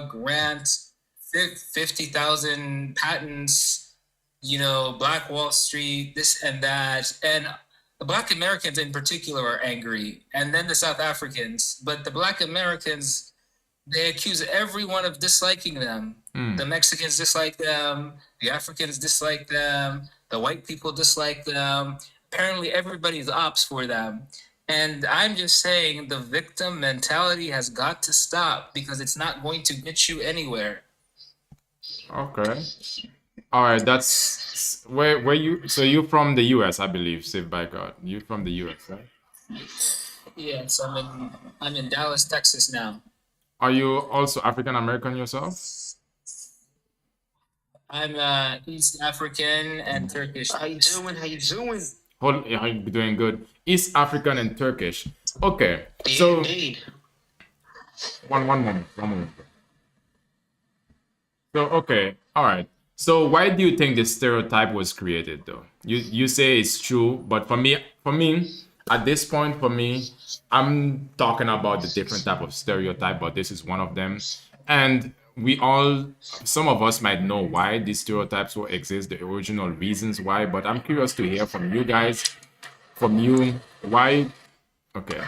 grant 50,000 patents, Black Wall Street, this and that. And the Black Americans in particular are angry, and then the South Africans. But the Black Americans, they accuse everyone of disliking them. The Mexicans dislike them, the Africans dislike them, the white people dislike them. Apparently everybody's ops for them. And I'm just saying the victim mentality has got to stop, because it's not going to get you anywhere. Okay. All right. That's where you. So you're from the U.S., I believe. Saved by God. You're from the U.S., right? Yes, I'm in Dallas, Texas now. Are you also African American yourself? I'm East African and Turkish. How you doing? How you doing? Yeah, you're doing good. East African and Turkish. Okay. Yeah, So indeed. one moment. One moment. So okay. All right. So why do you think this stereotype was created, though? You say it's true, but for me, at this point, for me, I'm talking about the different type of stereotype, but this is one of them. And some of us might know why these stereotypes will exist, the original reasons why, but I'm curious to hear from you guys, from you, why. Okay.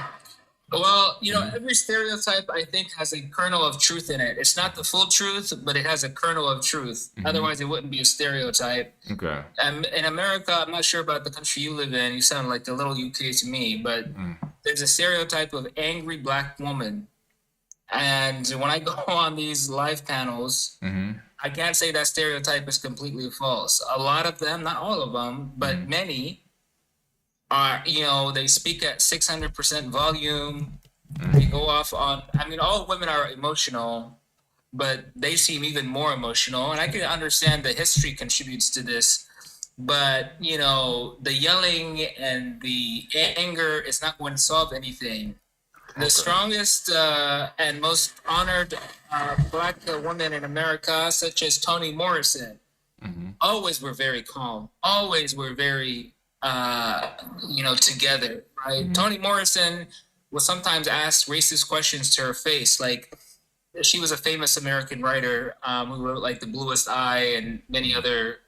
Well, every stereotype, I think, has a kernel of truth in it. It's not the full truth, but it has a kernel of truth. Otherwise, it wouldn't be a stereotype. Okay. In America, I'm not sure about the country you live in. You sound like the little UK to me, but there's a stereotype of angry Black woman. And when I go on these live panels, I can't say that stereotype is completely false. A lot of them, not all of them, but many are, they speak at 600% volume. They go off on, all women are emotional, but they seem even more emotional. And I can understand the history contributes to this. But, the yelling and the anger is not going to solve anything. The strongest and most honored Black women in America, such as Toni Morrison, always were very calm, always were very, together, right? Toni Morrison was sometimes asked racist questions to her face. Like, she was a famous American writer who wrote like The Bluest Eye and many other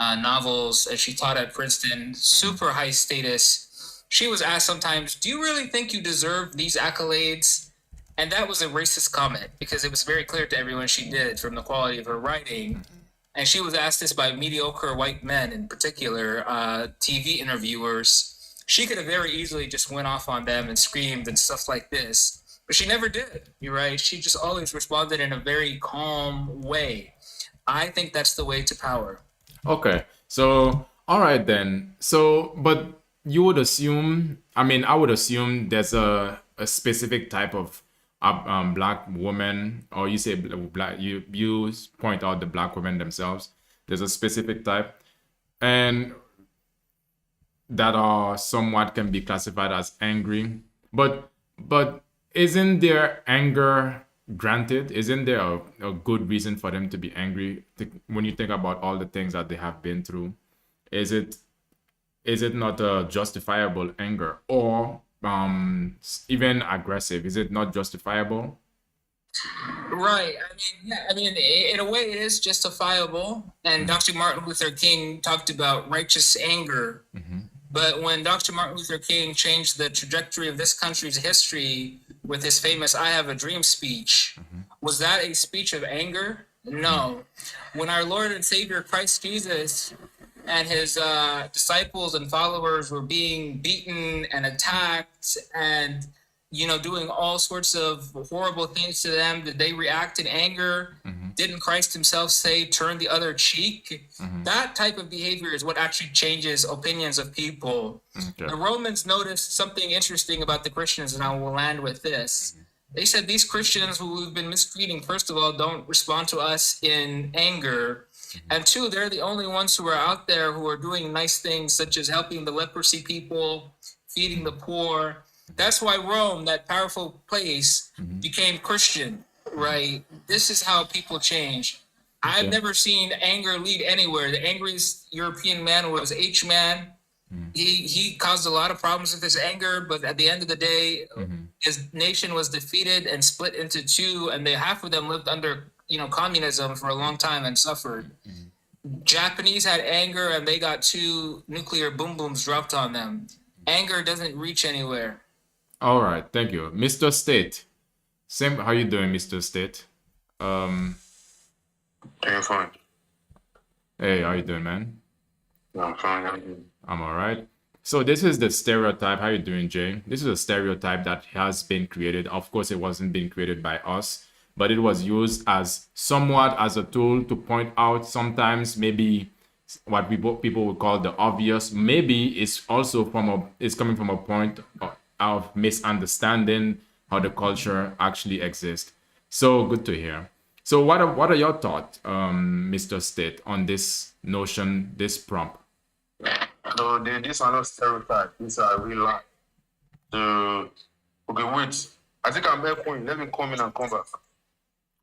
novels, and she taught at Princeton, super high status. She was asked sometimes, do you really think you deserve these accolades? And that was a racist comment, because it was very clear to everyone she did from the quality of her writing. And she was asked this by mediocre white men, in particular, TV interviewers. She could have very easily just went off on them and screamed and stuff like this, but she never did. You're right. She just always responded in a very calm way. I think that's the way to power. Okay. So, all right then. So, but you would assume, I would assume there's a specific type of Black woman, or you say Black, you point out the Black women themselves. There's a specific type, and that are somewhat can be classified as angry. But isn't their anger granted? Isn't there a good reason for them to be angry? When you think about all the things that they have been through, is it not a justifiable anger, or even aggressive? Is it not justifiable? Right. In a way, it is justifiable. And Dr. Martin Luther King talked about righteous anger. But when Dr. Martin Luther King changed the trajectory of this country's history with his famous I Have a Dream speech, was that a speech of anger? No. When our Lord and Savior Christ Jesus and his disciples and followers were being beaten and attacked and, doing all sorts of horrible things to them, did they react in anger? Didn't Christ himself say, turn the other cheek? That type of behavior is what actually changes opinions of people. Okay. The Romans noticed something interesting about the Christians, and I will land with this. They said these Christians who we've been mistreating, first of all, don't respond to us in anger. And two, they're the only ones who are out there who are doing nice things, such as helping the leprosy people, feeding the poor. That's why Rome, that powerful place, became Christian, right? This is how people change. I've never seen anger lead anywhere. The angriest European man was H-Man. He caused a lot of problems with his anger, but at the end of the day, his nation was defeated and split into two, and half of them lived under communism for a long time and suffered. Japanese had anger and they got 2 nuclear boom booms dropped on them. Anger doesn't reach anywhere. All right, thank you, Mr. State. Same. How you doing, Mr. State? Doing fine. Hey, how you doing, man? I'm fine. I'm all right. So this is the stereotype. How you doing, Jay? This is a stereotype that has been created. Of course, it wasn't being created by us, but it was used as somewhat as a tool to point out sometimes maybe what people would call the obvious. Maybe it's also it's coming from a point of misunderstanding how the culture actually exists. So good to hear. So what are your thoughts, Mr. State, on this notion, this prompt? So these are not stereotypes. These are real life. So, okay, wait. I think I'm echoing. Let me come in and come back.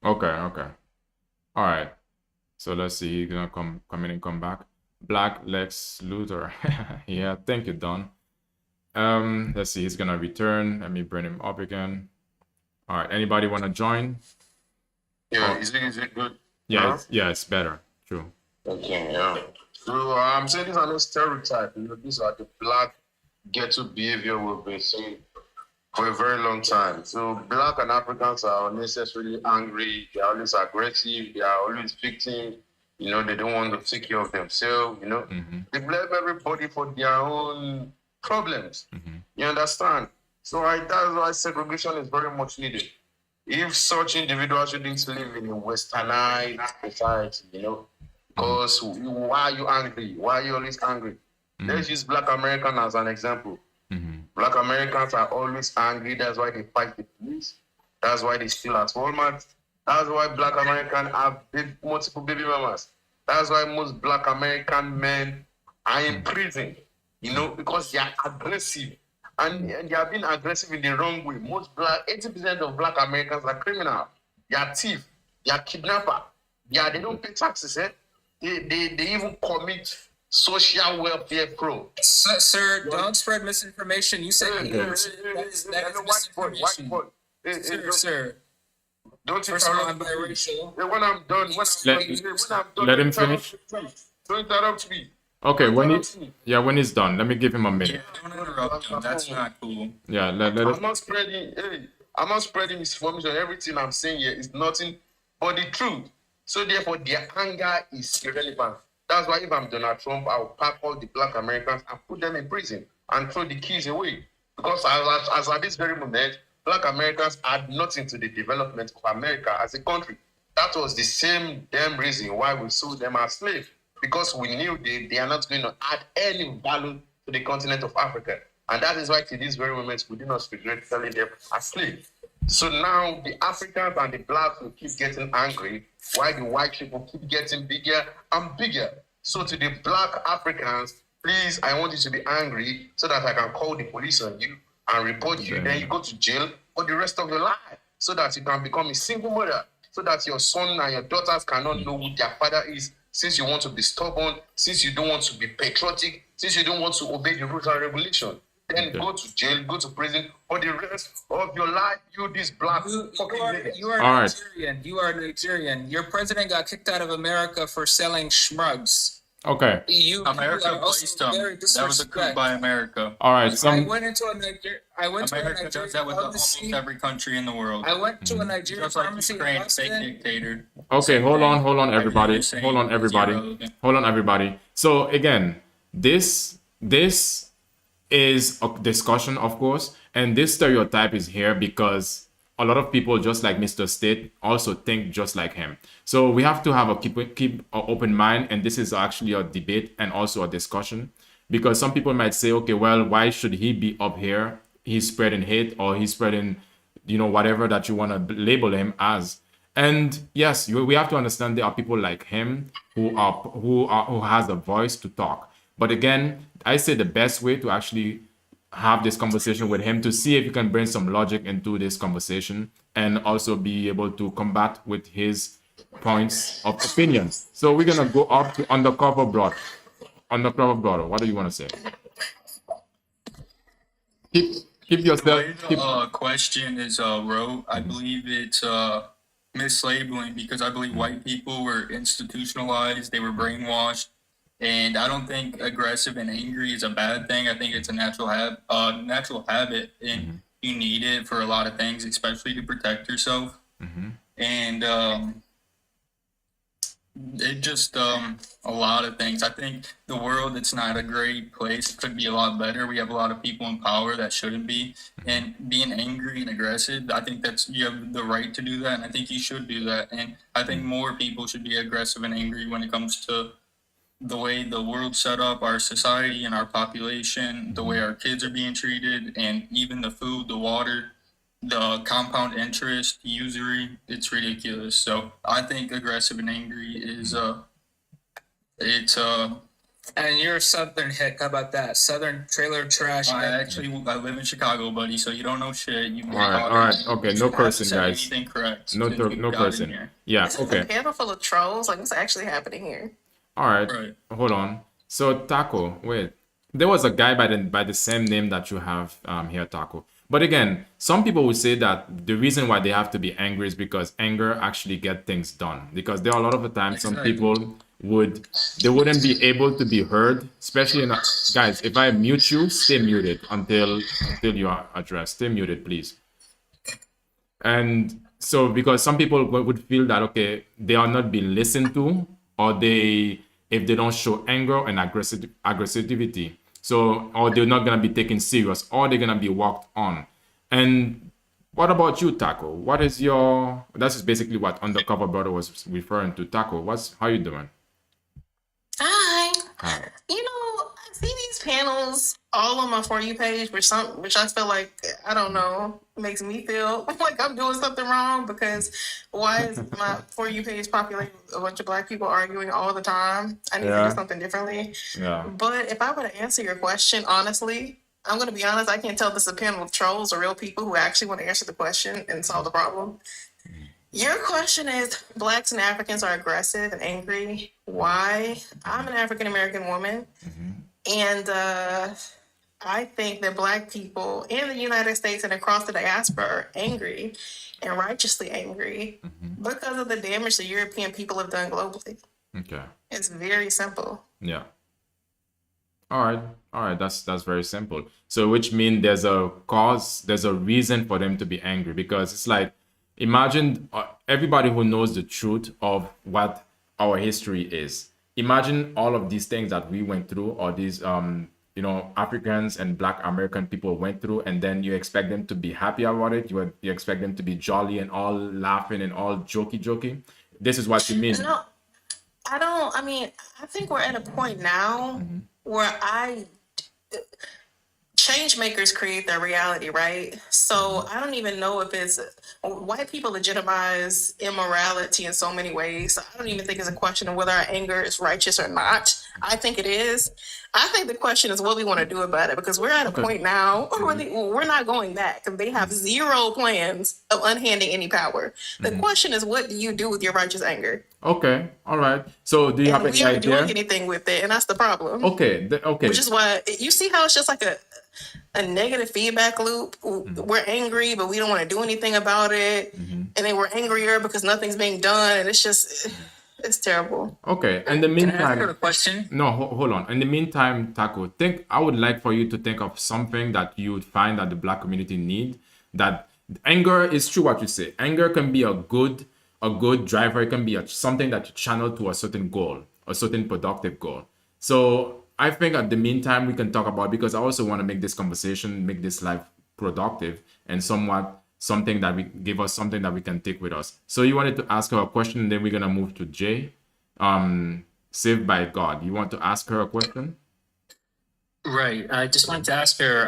Okay. All right. So let's see. He's gonna come in and come back. Black Lex Luthor. Yeah, thank you, Don. Let's see. He's gonna return. Let me bring him up again. All right. Anybody wanna join? Yeah, is it good? Yeah, it's better. True. Okay, yeah. So I'm saying these are not stereotypes. These are the black ghetto behavior we've been seeing for a very long time. So black and Africans are unnecessarily angry. They are always aggressive. They are always victims. They don't want to take care of themselves. They blame everybody for their own problems. You understand? So that's why segregation is very much needed. If such individuals shouldn't live in a westernized society, because why are you angry? Why are you always angry? Let's use Black American as an example. Black Americans are always angry. That's why they fight the police. That's why they steal at Walmart. That's why Black Americans have multiple baby mamas. That's why most Black American men are in prison, because they are aggressive. And they are being aggressive in the wrong way. 80% of Black Americans are criminal. They are thief. They are kidnapper. They don't pay taxes. They even commit social welfare fraud. Sir, don't spread misinformation. You said that is misinformation. Sir. Don't First of all, I'm biracial. When I'm done, let him finish. Don't interrupt me. Okay, when he's done, let me give him a minute. Yeah, don't interrupt him. That's not cool. Yeah, I'm not spreading misinformation. Everything I'm saying here is nothing but the truth. So therefore, their anger is irrelevant. That's why if I'm Donald Trump, I'll pack all the Black Americans and put them in prison and throw the keys away. Because as at this very moment, Black Americans add nothing to the development of America as a country. That was the same damn reason why we sold them as slaves. Because we knew they are not going to add any value to the continent of Africa. And that is why to this very moment, we do not regret selling them as slaves. So now the Africans and the Blacks will keep getting angry, while the white people keep getting bigger and bigger. So to the Black Africans, please, I want you to be angry so that I can call the police on you and report you. Then you go to jail for the rest of your life so that you can become a single mother, so that your son and your daughters cannot know who their father is, since you want to be stubborn, since you don't want to be patriotic, since you don't want to obey the rules and regulations. Then go to jail, go to prison for the rest of your life. You, this black you are Nigerian. You are Nigerian. Your president got kicked out of America for selling shrugs. Okay. America placed him. That was a coup by America. All right. I went to a Nigerian does that with almost every country in the world. I went to a Nigerian pharmacy. Ukraine, fake dictator. Okay, hold on, everybody. Hold on, everybody. So again, this is a discussion, of course, and this stereotype is here because a lot of people, just like Mr. State, also think just like him. So we have to have a keep an open mind, and this is actually a debate and also a discussion, because some people might say, okay, well, why should he be up here? He's spreading hate, or he's spreading, whatever that you want to label him as. And yes, we have to understand there are people like him who has a voice to talk. But again, I say the best way to actually have this conversation with him, to see if you can bring some logic into this conversation and also be able to combat with his points of opinion. So we're gonna go up to Undercover Brother. Undercover Brother, what do you want to say? Keep yourself. The question is wrote. I believe it's mislabeling because I believe white people were institutionalized, they were brainwashed, and I don't think aggressive and angry is a bad thing. I think it's a natural habit, and you need it for a lot of things, especially to protect yourself. And it just a lot of things. I think the world, it's not a great place. It could be a lot better. We have a lot of people in power that shouldn't be, and being angry and aggressive, I think that's, you have the right to do that, and I think you should do that. And I think more people should be aggressive and angry when it comes to the way the world's set up, our society and our population, the way our kids are being treated, and even the food, the water, the compound interest, usury, it's ridiculous. So I think aggressive and angry is it's And you're a Southern hick. How about that? Southern trailer trash. I live in Chicago, buddy, so you don't know shit. You All right. Okay, no cursing, guys. Anything correct. No, since we no got in cursing. here. Yeah. This is Okay. a panel full of trolls. Like, what's actually happening here? All right. Right. Hold on. So Taco, wait. There was a guy by the same name that you have here, Taco. But again, some people would say that the reason why they have to be angry is because anger actually get things done. Because there are a lot of the times some Exactly. people wouldn't be able to be heard, especially in guys. If I mute you, stay muted until you are addressed. Stay muted, please. And so, because some people would feel that, okay, they are not being listened to, or if they don't show anger and aggressivity, so, or they're not gonna be taken serious, or they're gonna be walked on. And what about you, Taco? What is that's basically what Undercover Brother was referring to. Taco, how you doing? Hi. Hi. You know, I see these panels all on my For You page, which I feel like, I don't know, makes me feel like I'm doing something wrong, because why is my For You page populated with a bunch of Black people arguing all the time? I need to Yeah. do something differently. Yeah. But if I were to answer your question honestly, I'm going to be honest, I can't tell if this is a panel of trolls or real people who actually want to answer the question and solve the problem. Your question is, Blacks and Africans are aggressive and angry. Why? I'm an African American woman, and I think that Black people in the United States and across the diaspora are angry and righteously angry because of the damage the European people have done globally. Okay. It's very simple. Yeah. All right. That's very simple. So, which means there's a reason for them to be angry, because it's like, imagine everybody who knows the truth of what our history is. Imagine all of these things that we went through, or these Africans and Black American people went through, and then you expect them to be happy about it. You expect them to be jolly and all laughing and all jokey. This is what you mean. No, I don't. I mean, I think we're at a point now where change makers create their reality, right? So I don't even know if it's white people legitimize immorality in so many ways. So I don't even think it's a question of whether our anger is righteous or not. I think it is. I think the question is what we want to do about it, because we're at a point now where we're not going back, and they have zero plans of unhanding any power. The question is, what do you do with your righteous anger? Okay. All right. So, do you have And any we aren't doing idea? anything with it, and that's the problem. Okay. Okay. Which is why you see how it's just like a negative feedback loop. We're angry, but we don't want to do anything about it. And then we're angrier because nothing's being done. And it's terrible. Okay. In the Can I ask her a meantime, question? no, hold on. In the meantime, Taco, I would like for you to think of something that you would find that the Black community need. That anger is true what you say. Anger can be a good driver. It can be something that you channel to a certain goal, a certain productive goal. So I think at the meantime we can talk about, because I also want to make this conversation, make this life productive and something that we give us something that we can take with us. So you wanted to ask her a question, and then we're gonna move to Jay. Saved by God. You want to ask her a question? Right. I just wanted to ask her,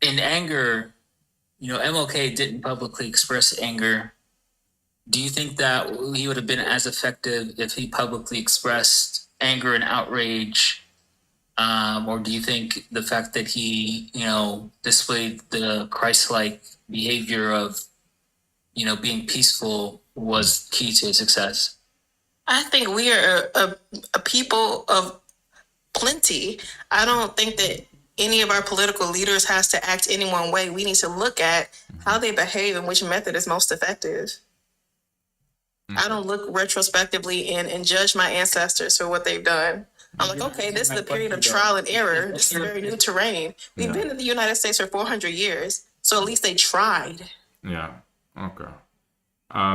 in anger, MLK didn't publicly express anger. Do you think that he would have been as effective if he publicly expressed anger and outrage? Or do you think the fact that he, displayed the Christ-like behavior of, being peaceful was key to his success? I think we are a people of plenty. I don't think that any of our political leaders has to act any one way. We need to look at how they behave and which method is most effective. I don't look retrospectively and judge my ancestors for what they've done. I'm like, okay, this is a period of trial and error. This is very new terrain. We've been in the United States for 400 years, so at least they tried. Yeah. Okay.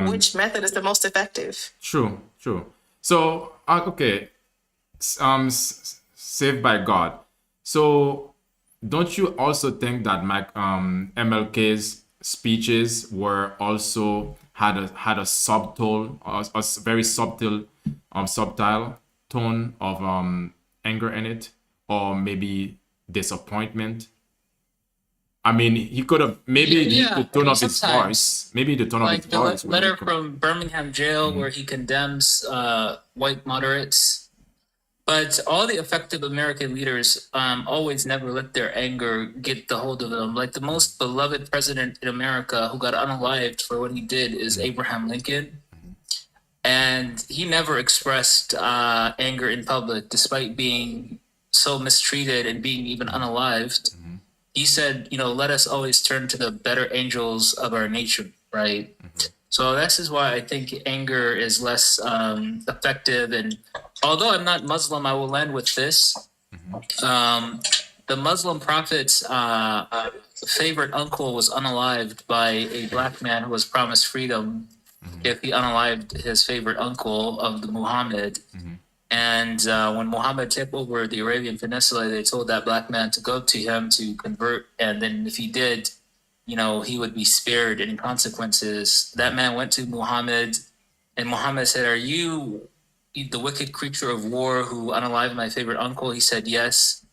Which method is the most effective? True. So, okay. Saved by God. So, don't you also think that MLK's speeches were also had a subtle, a very subtle tone of anger in it, or maybe disappointment? I mean, he could have maybe Yeah, the tone of his sometimes. voice, maybe the tone of Like his the voice. letter from Birmingham jail where he condemns white moderates. But all the effective American leaders always never let their anger get the hold of them. Like the most beloved president in America who got unalived for what he did is Abraham Lincoln. And he never expressed anger in public despite being so mistreated and being even unalived. He said, let us always turn to the better angels of our nature, right? So this is why I think anger is less effective. And although I'm not Muslim, I will end with this. The Muslim prophet's favorite uncle was unalived by a black man who was promised freedom if he unalived his favorite uncle of the Muhammad. And when Muhammad took over the Arabian Peninsula, they told that black man to go to him to convert. And then if he did, he would be spared any consequences. That man went to Muhammad, and Muhammad said, "Are you the wicked creature of war who unalived my favorite uncle?" He said, "Yes."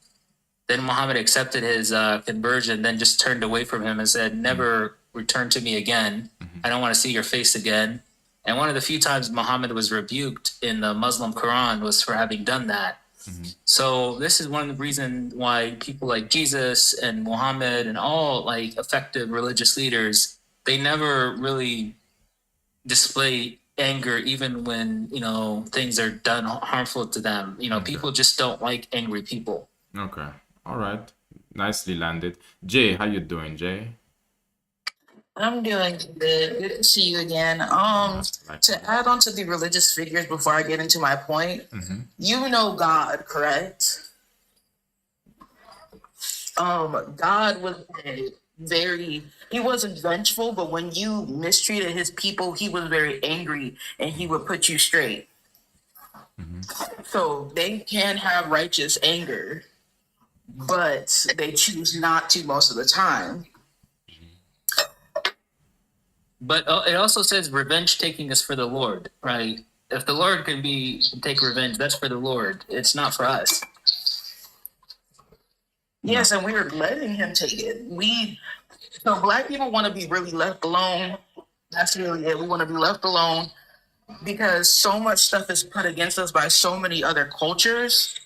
Then Muhammad accepted his conversion, then just turned away from him and said, "Never return to me again. I don't want to see your face again." And one of the few times Muhammad was rebuked in the Muslim Quran was for having done that. So this is one of the reasons why people like Jesus and Muhammad and all like effective religious leaders, they never really display anger even when, things are done harmful to them. People just don't like angry people. Okay. All right. Nicely landed. Jay, how you doing, Jay? I'm doing good. Good to see you again. To add on to the religious figures before I get into my point, you know God, correct? God was he wasn't vengeful, but when you mistreated his people, he was very angry and he would put you straight. So they can have righteous anger, but they choose not to most of the time. But it also says revenge taking is for the Lord, right? If the Lord can take revenge, that's for the Lord. It's not for us. Yes, and we were letting him take it. So black people want to be really left alone. That's really it. We want to be left alone because so much stuff is put against us by so many other cultures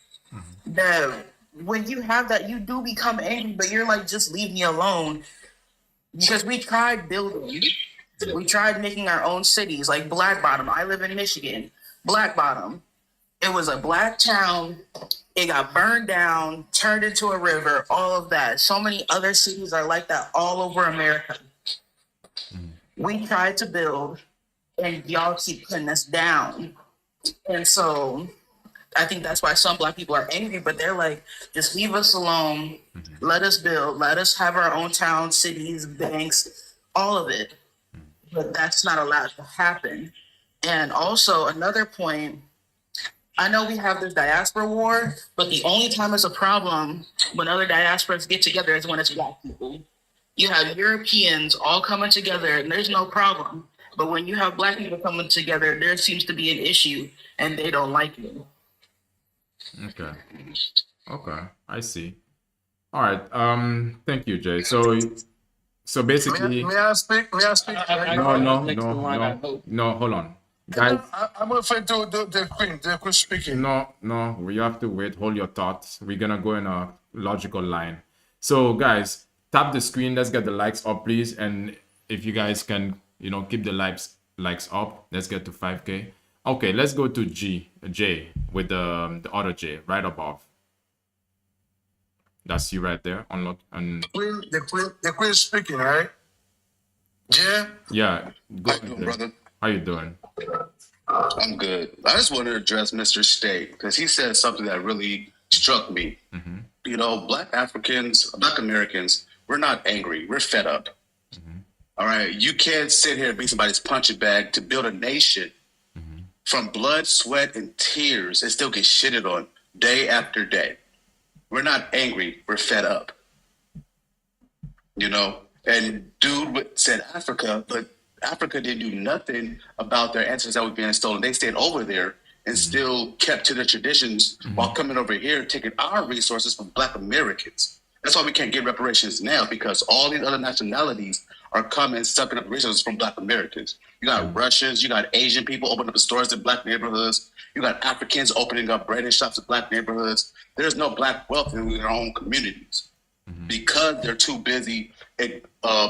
that when you have that, you do become angry, but you're like, just leave me alone. Because we tried building. We tried making our own cities, like Black Bottom. I live in Michigan. Black Bottom. It was a black town. It got burned down, turned into a river, all of that. So many other cities are like that all over America. We tried to build, and y'all keep putting us down. And so I think that's why some black people are angry, but they're like, just leave us alone. Let us build. Let us have our own towns, cities, banks, all of it. But that's not allowed to happen. And also another point, I know we have this diaspora war, but the only time it's a problem when other diasporas get together is when it's black people. You have Europeans all coming together and there's no problem. But when you have black people coming together, there seems to be an issue and they don't like it. Okay, I see. All right. Thank you, Jay. So basically, May I speak? no, hold on, guys. I'm referring to the queen speaking. No, we have to wait. Hold your thoughts. We're gonna go in a logical line. So, guys, tap the screen. Let's get the likes up, please. And if you guys can, keep the likes up. Let's get to 5K. Okay, let's go to J with the other J right above. That's you right there. Unlock and The queen speaking, right? Yeah. yeah. Go How you ahead, doing, Jay. brother? How you doing? I'm good. I just want to address Mr. State because he said something that really struck me. You know, Black Africans, Black Americans, we're not angry. We're fed up. All right. You can't sit here and be somebody's punching bag to build a nation from blood, sweat, and tears and still get shitted on day after day. We're not angry. We're fed up. You know, and dude said Africa, but Africa didn't do nothing about their ancestors that were being stolen. They stayed over there and still kept to their traditions while coming over here, taking our resources from Black Americans. That's why we can't get reparations now, because all these other nationalities are coming, sucking up resources from Black Americans. You got Russians, you got Asian people opening up stores in Black neighborhoods. You got Africans opening up bread and shops in Black neighborhoods. There's no Black wealth in their own communities because they're too busy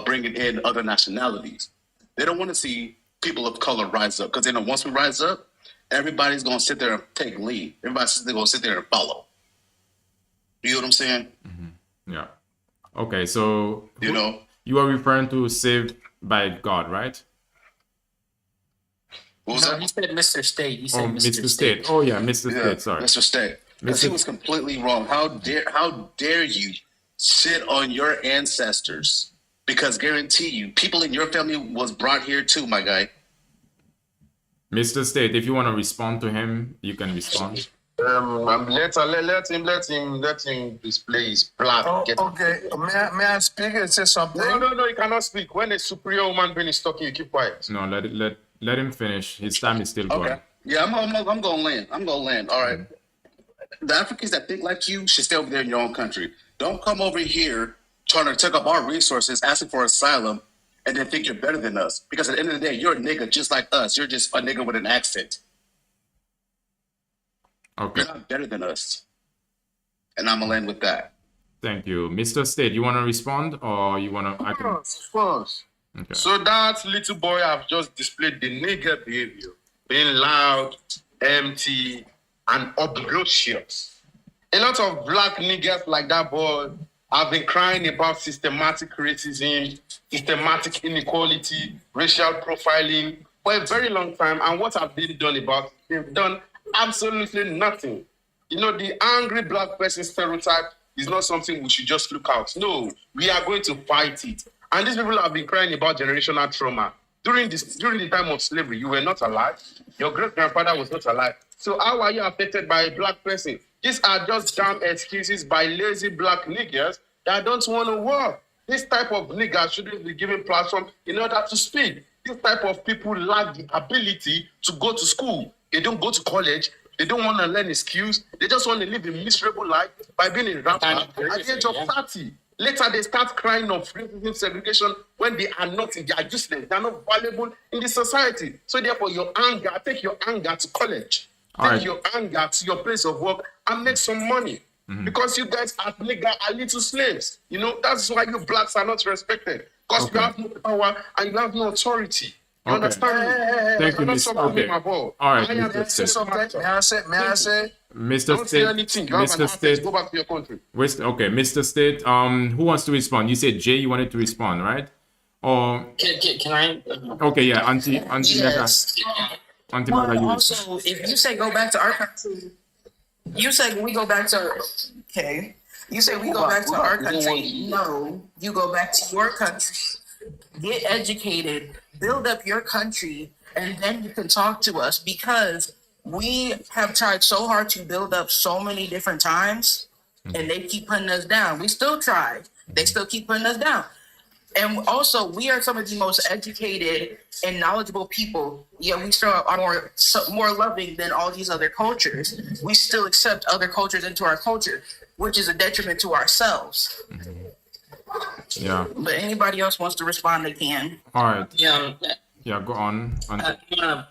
bringing in other nationalities. They don't want to see people of color rise up, because they know once we rise up, everybody's going to sit there and take lead. Everybody's going to sit there and follow. You know what I'm saying? Yeah. Okay, so You know? you are referring to saved by God, right? What was No, that? he said Mr. State. He said Oh, Mr. State. Oh yeah, Mr. Yeah, State. Sorry. Mr. State. Because he Mr. was completely wrong. How dare you sit on your ancestors? Because guarantee you, people in your family was brought here too, my guy. Mr. State, if you want to respond to him, you can respond. Let him display his black. Oh, okay. May I speak and say something? No, you cannot speak. When a superior human being is talking, you keep quiet. No, let him finish. His time is still going. Okay. Yeah, I'm gonna land. I'm gonna land. All right. The Africans that think like you should stay over there in your own country. Don't come over here trying to take up our resources, asking for asylum, and then think you're better than us. Because at the end of the day, you're a nigga just like us. You're just a nigga with an accent. Okay. You're not better than us. And I'm gonna land with that. Thank you. Mr. State, you want to respond or you want to... I can... Of course. Okay. So that little boy have just displayed the nigger behavior, being loud, empty, and obnoxious. A lot of black niggers like that boy have been crying about systematic racism, systematic inequality, racial profiling for a very long time. And what have they done about it? They've done absolutely nothing. You know, the angry black person stereotype is not something we should just look out. No, we are going to fight it. And these people have been crying about generational trauma. During the time of slavery, you were not alive. Your great-grandfather was not alive. So how are you affected by a black person? These are just damn excuses by lazy black niggers that don't want to work. This type of niggers shouldn't be given platform in order to speak. This type of people lack the ability to go to school. They don't go to college. They don't want to learn skills. They just want to live a miserable life by being a rapper at the age of 30. Later, they start crying of racism, segregation when they are not, they are useless. They are not valuable in the society. So therefore, take your anger to college. Take your anger to your place of work and make some money. Because you guys are little slaves. You know, that's why you blacks are not respected. Because you have no power and you have no authority. You understand? Thank you, Mr. Okay. All right, Mr. State. May I say? Mr. Don't say State. anything. You have an Mr. access. State. Go back to your country. Okay, Mr. State. Who wants to respond? You said Jay. You wanted to respond, right? Or Can I? okay, yeah, Auntie Yes. Auntie Well, Mega, you. also, if you say go back to our country, you say we go back to okay. You say we go back to our country. No, you go back to your country. Get educated, build up your country, and then you can talk to us, because we have tried so hard to build up so many different times, and they keep putting us down. We still try. They still keep putting us down. And also, we are some of the most educated and knowledgeable people. Yeah, we still are more loving than all these other cultures. We still accept other cultures into our culture, which is a detriment to ourselves. Yeah. But anybody else wants to respond, they can. All right. Yeah. Yeah, go on. I want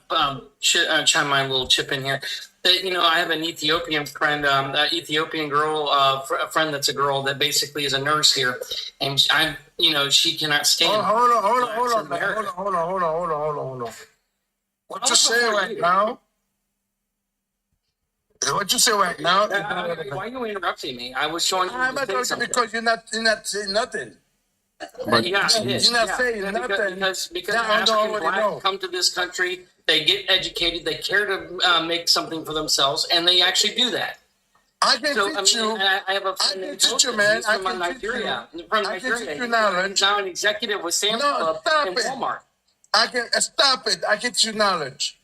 to chime my little chip in here. You know, I have an Ethiopian friend, an Ethiopian girl, a friend that's a girl that basically is a nurse here, and she cannot stand. Hold on. What you saying right now? What you say right now? Why are you interrupting me? I was showing you I'm to not say talking something. because you're not saying nothing. But Yeah, I did. You're not Yeah. saying Yeah, nothing. because Now I African already blacks know. come to this country, they get educated, they care to make something for themselves, and they actually do that. I can So teach you. I have a I friend can named teach you, Joseph. man. He's I from can teach Nigeria. you. From I can Nigeria. teach you knowledge. He's now an executive with Sam's No, Club stop and it. Walmart. I can stop it. I can teach you knowledge.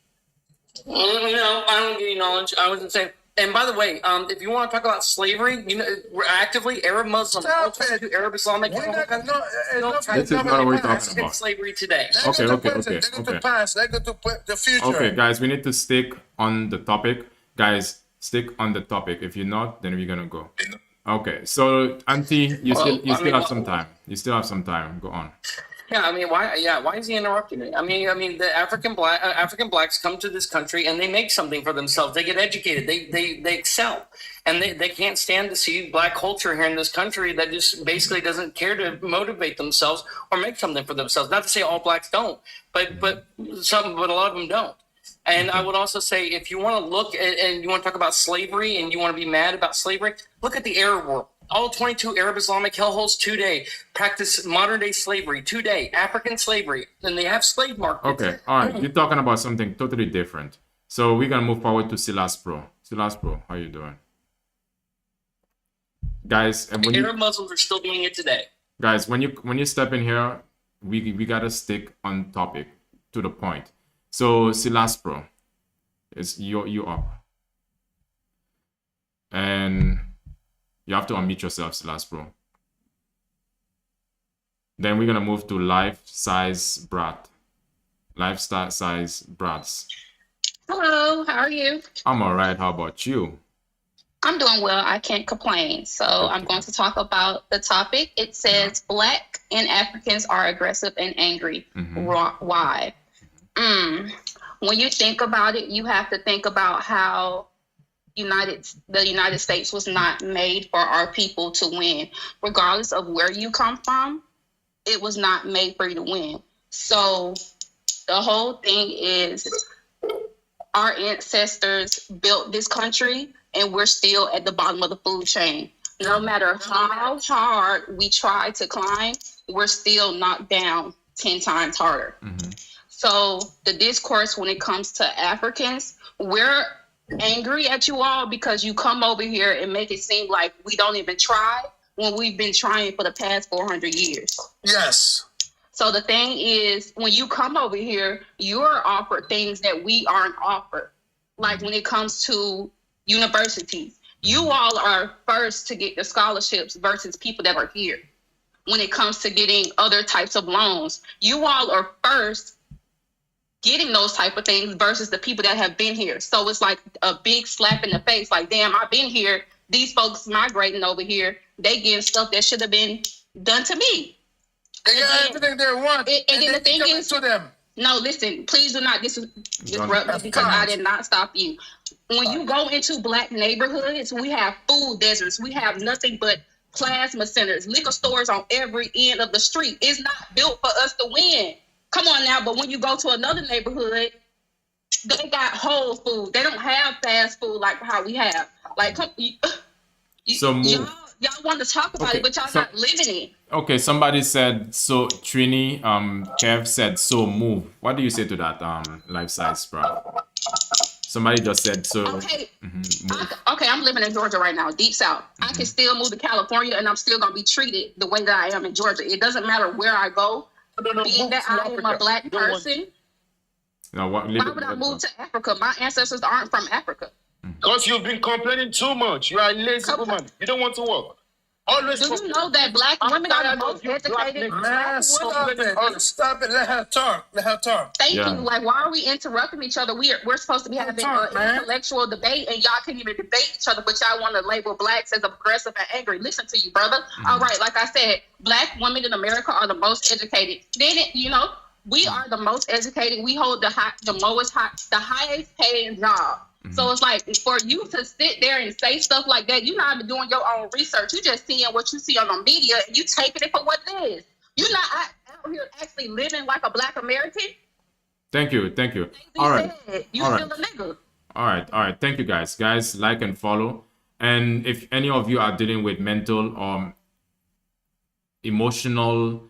No, I don't give you knowledge. I was just saying. And by the way, if you want to talk about slavery, we're actively Arab Muslim, Stop it. Arab Islamic. We're not countries. no, Don't try This to is not what we're talking African about. slavery today. Let's Okay, go to okay, present. okay, Let's go to okay. past. Let's go to the future. Okay, guys, we need to stick on the topic. Guys, stick on the topic. If you're not, then we're gonna go. Okay, so Auntie, you still have some time. You still have some time. Go on. Yeah, I mean, why? Yeah, why is he interrupting me? I mean, the African blacks come to this country and they make something for themselves. They get educated. They excel, and they can't stand to see black culture here in this country that just basically doesn't care to motivate themselves or make something for themselves. Not to say all blacks don't, but a lot of them don't. And I would also say, if you want to look at, and you want to talk about slavery and you want to be mad about slavery, look at the Arab world. All 22 Arab Islamic hellholes today practice modern day slavery today, African slavery, and they have slave markets. Okay, all right. You're talking about something totally different. So we're gonna move forward to Silas Pro. Silas Pro, how you doing? Guys, and when Arab Muslims are still doing it today. guys, when you step in here, we gotta stick on topic, to the point. So Silas Pro, it's you up, and you have to unmute yourself, Silas Pro. Then we're gonna move to life-size brat, life-size brats. Hello, how are you? I'm all right. How about you? I'm doing well. I can't complain. So I'm going to talk about the topic. It says Black and Africans are aggressive and angry. Why? When you think about it, you have to think about how the United States was not made for our people to win. Regardless of where you come from, it was not made for you to win. So the whole thing is our ancestors built this country and we're still at the bottom of the food chain. No matter how hard we try to climb, we're still knocked down 10 times harder. So the discourse when it comes to Africans, we're angry at you all because you come over here and make it seem like we don't even try when we've been trying for the past 400 years. Yes. So the thing is, when you come over here, you're offered things that we aren't offered. Like when it comes to universities, you all are first to get the scholarships versus people that are here. When it comes to getting other types of loans, you all are first getting those type of things versus the people that have been here. So it's like a big slap in the face. Like, damn, I've been here. These folks migrating over here, they getting stuff that should have been done to me. They got everything they want. And then the thing is, to them. no, listen, please do not disrupt me because I did not stop you. When you go into Black neighborhoods, we have food deserts. We have nothing but plasma centers, liquor stores on every end of the street. It's not built for us to win. Come on now, but when you go to another neighborhood, they got whole food. They don't have fast food like how we have. Like, So move. y'all want to talk about it, but y'all not living it. Okay, somebody said so. Trini, Kev said so. Move. What do you say to that? Life-size brat. Somebody just said so. Okay. Okay, I'm living in Georgia right now, deep south. I can still move to California and I'm still gonna be treated the way that I am in Georgia. It doesn't matter where I go. Being that I am a Black person, Now, why would I move to Africa? My ancestors aren't from Africa. Because you've been complaining too much. You are a lazy woman. You don't want to work. Always Do you know that Black women are the most educated? Man, stop it. Stop it. Let her talk. Let her talk. Thank Yeah. you. Like, why are we interrupting each other? We're supposed to be having talk, man. intellectual debate, and y'all can't even debate each other, but y'all want to label Blacks as aggressive and angry. Listen to you, brother. All right, like I said, Black women in America are the most educated. Then, we are the most educated. We hold the highest paying job. So it's like, for you to sit there and say stuff like that, you're not even doing your own research. You're just seeing what you see on the media and you taking it for what it is. You're not out here actually living like a Black American. Thank you. You All right. said you All still right. a nigga. All right. Thank you, guys. Guys, like and follow. And if any of you are dealing with mental or emotional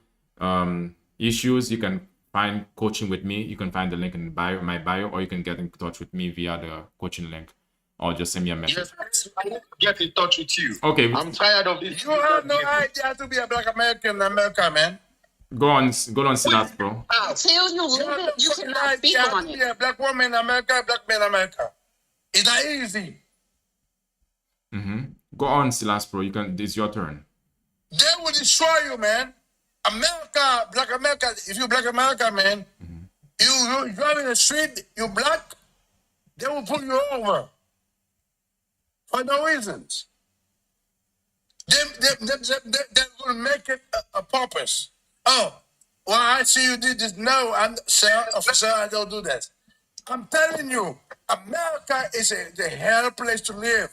issues, you can find coaching with me. You can find the link in my bio, or you can get in touch with me via the coaching link, or just send me a message. Yes, I need to get in touch with you. Okay, I'm tired of this. You have no idea to be a black American in America, man. go on, Silas, bro. Until you live it, you have no cannot speak idea on to it. be a black woman in America, black man in America. It's not easy. Go on, Silas, bro. You can. It's your turn. They will destroy you, man. America, black America, if you black America, man, you drive in the street, you black, they will pull you over for no reasons. They're going to make it a purpose. Oh, well, I see you did this. No, officer, I don't do that. I'm telling you, America is the hell place to live.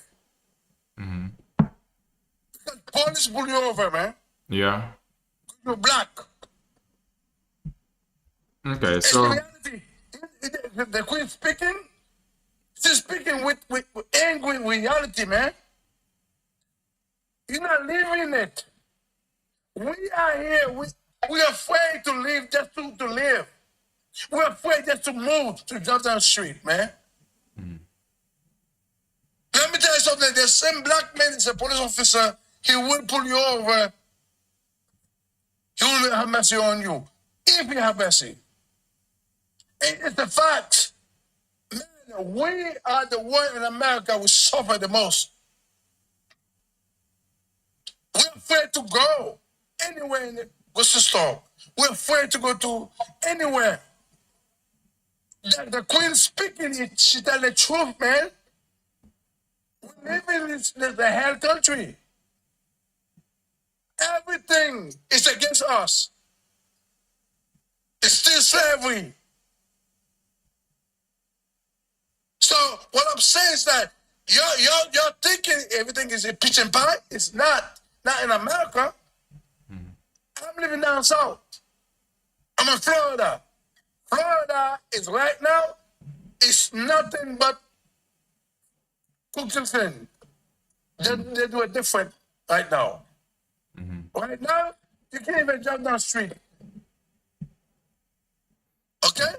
Because police pull you over, man. Yeah. You're black. Okay. It's So. reality. The queen speaking, she's speaking with angry reality, man. You're not living it. We are here. We're afraid to live just to live. We're afraid just to move to Jordan Street, man. Let me tell you something. The same black man is a police officer. He will pull you over. He will have mercy on you. If he have mercy. It's a fact. Man, we are the one in America who suffer the most. We're afraid to go anywhere in the grocery store. We're afraid to go to anywhere. The queen speaking, she tell the truth, man. We live in the hell country. Everything is against us. It's still slavery. So what I'm saying is that you're thinking everything is a peach and pie. It's not. Not in America. I'm living down south. I'm in Florida. Florida is right now, it's nothing but cooking thing. They do it different right now. Right now, you can't even jump down the street. Okay?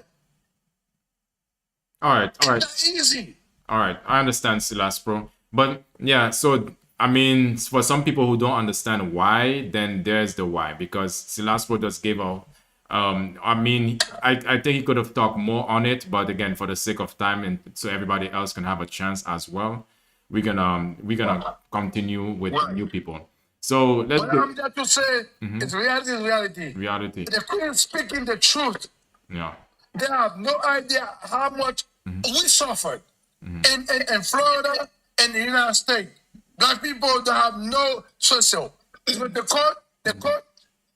All right. It's not easy. All right, I understand, Silas, bro. But yeah, so I mean, for some people who don't understand why, then there's the why, because Silas bro just gave a I mean, I think he could have talked more on it, but again, for the sake of time and so everybody else can have a chance as well, we're gonna continue with new people. So let's What go. I'm just to say is reality is reality. Reality. The queen speaking the truth. Yeah. They have no idea how much we suffered in Florida and the United States. Black people don't have no social. But the court,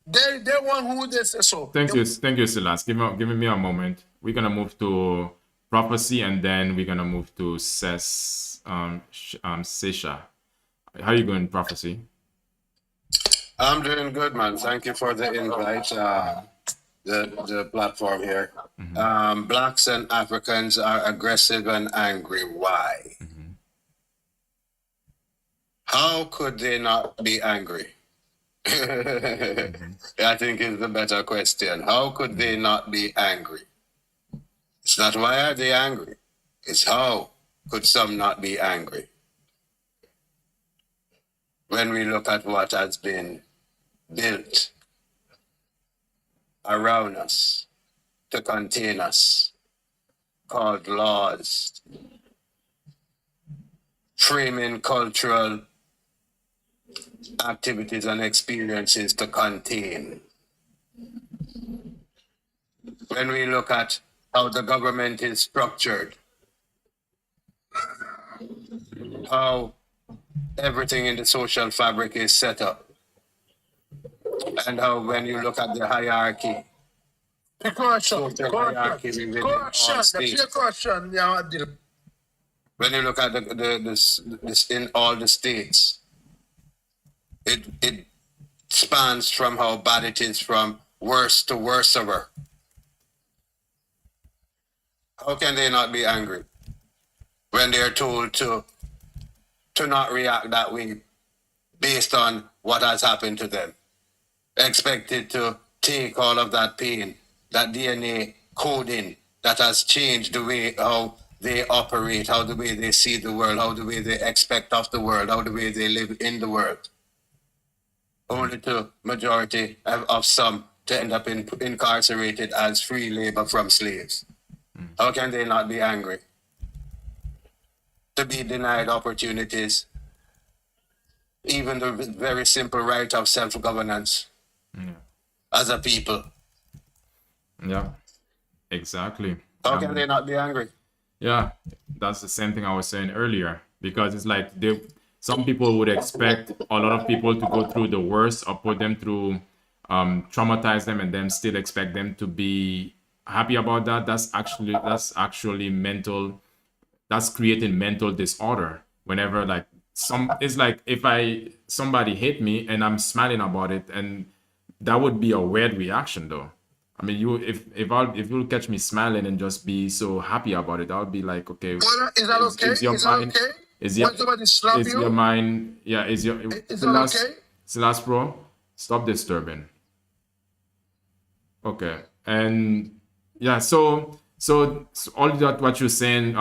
they want who they say so. Thank you, Silas. Give me a moment. We're gonna move to prophecy, and then we're gonna move to Sesha. How you going, prophecy? I'm doing good, man. Thank you for the invite. The platform here. Blacks and Africans are aggressive and angry. Why? How could they not be angry? I think is the better question. How could they not be angry? It's not why are they angry. It's how could some not be angry? When we look at what has been built around us to contain us, called laws, framing cultural activities and experiences to contain. When we look at how the government is structured, how everything in the social fabric is set up, and how when you look at the hierarchy, Corruption. social hierarchy within all Corruption. The states. pure corruption. Yeah, When you look at this in all the states, it spans from how bad it is from worse to worser. How can they not be angry? when they're told to not react that way based on what has happened to them. Expected to take all of that pain, that DNA coding that has changed the way how they operate, how the way they see the world, how the way they expect of the world, how the way they live in the world. Only to majority of some to end up incarcerated as free labor from slaves. How can they not be angry? To be denied opportunities, even the very simple right of self-governance as a people. Yeah, exactly. How can they not be angry? Yeah, that's the same thing I was saying earlier, because it's like some people would expect a lot of people to go through the worst or put them through, traumatize them, and then still expect them to be happy about that. That's actually mental. That's creating mental disorder. Whenever like it's like if somebody hit me and I'm smiling about it, and that would be a weird reaction though. I mean, if you'll catch me smiling and just be so happy about it, I'll be like, okay, Well, is that okay? is your Is that mind, okay? is your When somebody slap is your you, mind, yeah, is your is Silas, that okay? Silas bro, stop disturbing. Okay, and yeah, so all that what you're saying,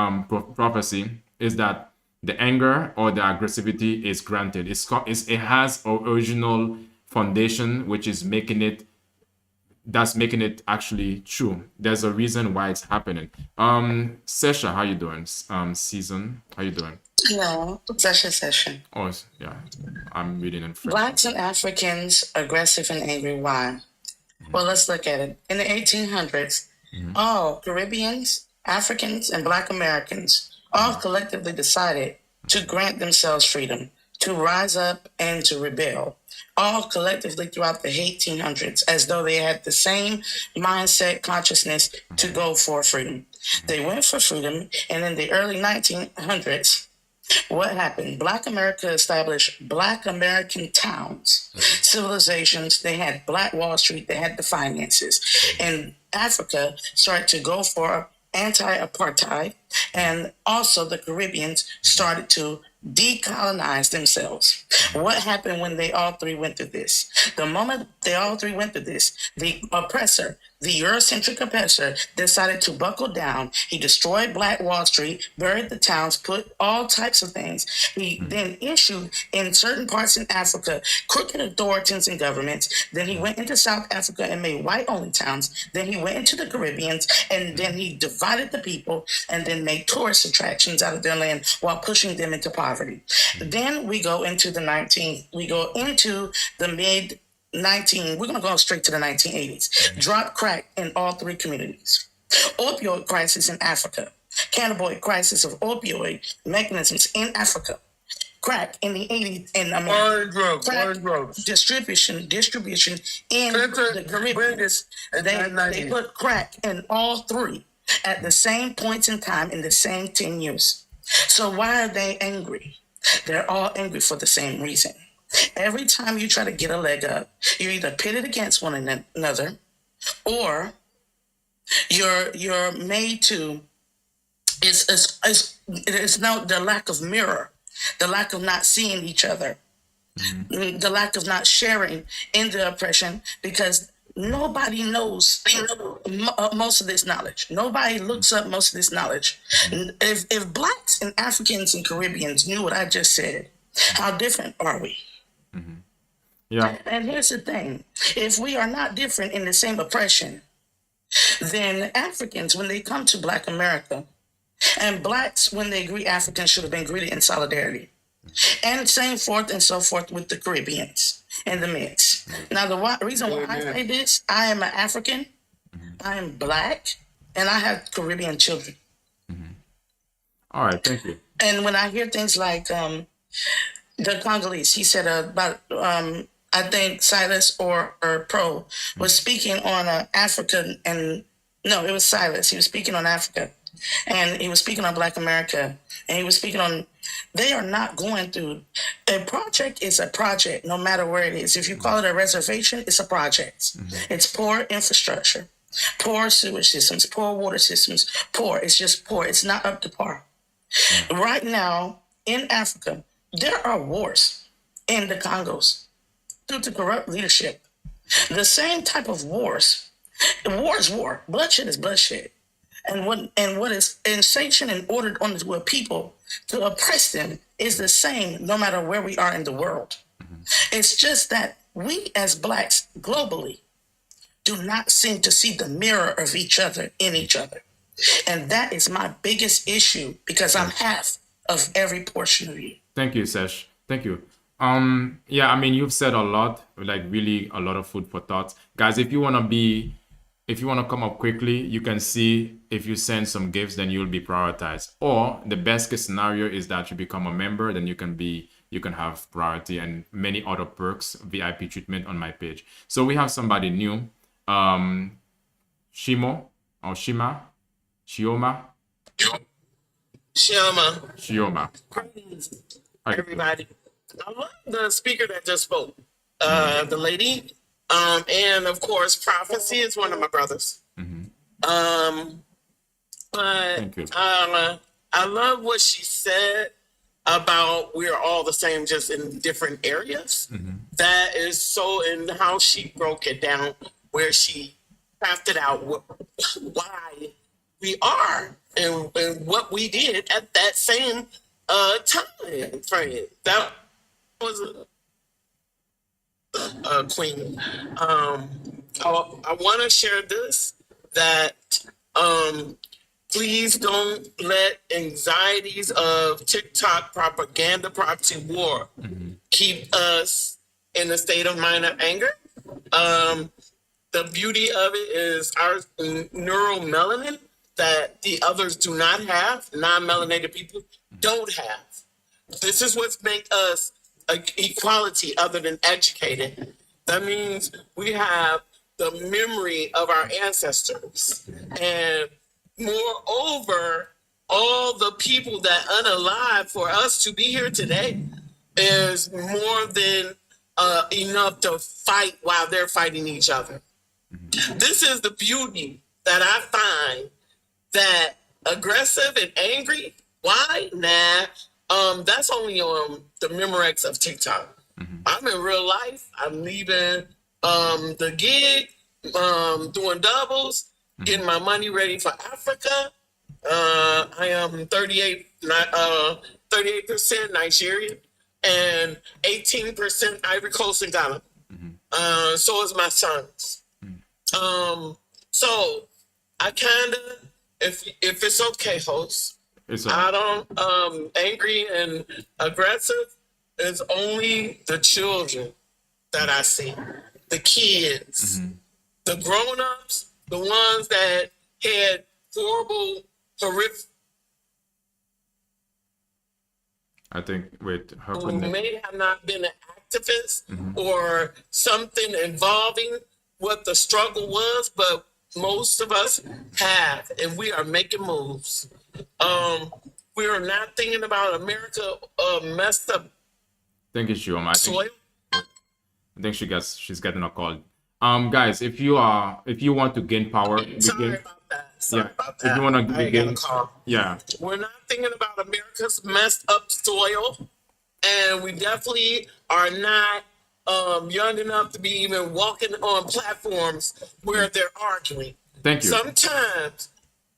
prophecy is that the anger or the aggressivity is granted. It has an original foundation, which is making it actually true. There's a reason why it's happening. Sesha, how you doing? Season, how you doing? No, session. Oh, yeah, I'm reading in French. Blacks and Africans, aggressive and angry. Why? Well, let's look at it. In the 1800s, all Caribbeans, Africans, and Black Americans all collectively decided to grant themselves freedom, to rise up and to rebel, all collectively throughout the 1800s, as though they had the same mindset, consciousness to go for freedom. They went for freedom, and in the early 1900s, what happened? Black America established Black American towns, civilizations. They had Black Wall Street. They had the finances. And Africa started to go for anti-apartheid. And also the Caribbeans started to decolonize themselves. What happened when they all three went through this? The moment they all three went through this, the oppressor, the Eurocentric oppressor, decided to buckle down. He destroyed Black Wall Street, buried the towns, put all types of things. He then issued in certain parts in Africa crooked authorities and governments. Then he went into South Africa and made white-only towns. Then he went into the Caribbeans, and then he divided the people and then made tourist attractions out of their land while pushing them into poverty. Then we go into the mid 19, we're going to go straight to the 1980s. Drop crack in all three communities. Opioid crisis in Africa. Cannabinoid crisis of opioid mechanisms in Africa. Crack in the 80s, and foreign drugs. Distribution in the Caribbean. They put crack in all three at the same points in time in the same 10 years. So why are they angry? They're all angry for the same reason. Every time you try to get a leg up, you're either pitted against one another, or you're made to. It's now the lack of mirror, the lack of not seeing each other, the lack of not sharing in the oppression, because nobody knows most of this knowledge. Nobody looks up most of this knowledge. If Blacks and Africans and Caribbeans knew what I just said, how different are we? Yeah. And here's the thing. If we are not different in the same oppression, then Africans, when they come to Black America, and Blacks, when they greet Africans, should have been greeted in solidarity. And same forth and so forth with the Caribbeans and the mix. Now, the reason why I say this, I am an African, I am Black, and I have Caribbean children. All right, thank you. And when I hear things like the Congolese, he said about, I think Silas or Pro was speaking on Africa, and no, it was Silas. He was speaking on Africa, and he was speaking on Black America, and he was speaking on, they are not going through, a project is a project no matter where it is. If you call it a reservation, it's a project. It's poor infrastructure, poor sewage systems, poor water systems, poor. It's just poor. It's not up to par. Right now in Africa, there are wars in the Congos due to corrupt leadership. The same type of wars. War is war. Bloodshed is bloodshed. And what is sanctioned and ordered onto a people to oppress them is the same no matter where we are in the world. It's just that we as blacks globally do not seem to see the mirror of each other in each other. And that is my biggest issue because I'm half of every portion of you. Thank you, Sesh. Thank you. Yeah, I mean, you've said a lot, like really a lot of food for thought. Guys, if you want to come up quickly, you can see if you send some gifts, then you'll be prioritized. Or the best case scenario is that you become a member, then you can have priority and many other perks, VIP treatment on my page. So we have somebody new, Shioma. Shioma. Everybody. I love the speaker that just spoke. The lady. And of course, Prophecy is one of my brothers. But I love what she said about we're all the same, just in different areas. That is so, in how she broke it down, where she crafted out why we are and what we did at that same time frame. That was a queen. I want to share this, that please don't let anxieties of TikTok propaganda proxy war keep us in a state of mind of anger. The beauty of it is our neuromelanin that the others do not have, non-melanated people don't have. This is what's make us equality other than educated. That means we have the memory of our ancestors. And moreover, all the people that unalive for us to be here today is more than enough to fight while they're fighting each other. This is the beauty that I find, that aggressive and angry. Why? Nah. That's only on the Memorex of TikTok. I'm in real life. I'm leaving the gig, doing doubles, getting my money ready for Africa. I am 38% Nigerian and 18% Ivory Coast and Ghana. So is my sons. So I kind of, if it's okay, host, I don't, angry and aggressive is only the children that I see, the kids, the grown-ups, the ones that had horrible, horrific. I think, wait, who may have not been an activist or something involving what the struggle was, but most of us have, and we are making moves. We are not thinking about America messed up. Thank you, Shioma. Soil. I think she's getting a call. Guys, if you want to gain power, Sorry about that. If you want to gain, we're not thinking about America's messed up soil, and we definitely are not young enough to be even walking on platforms where they're arguing. Thank you. Sometimes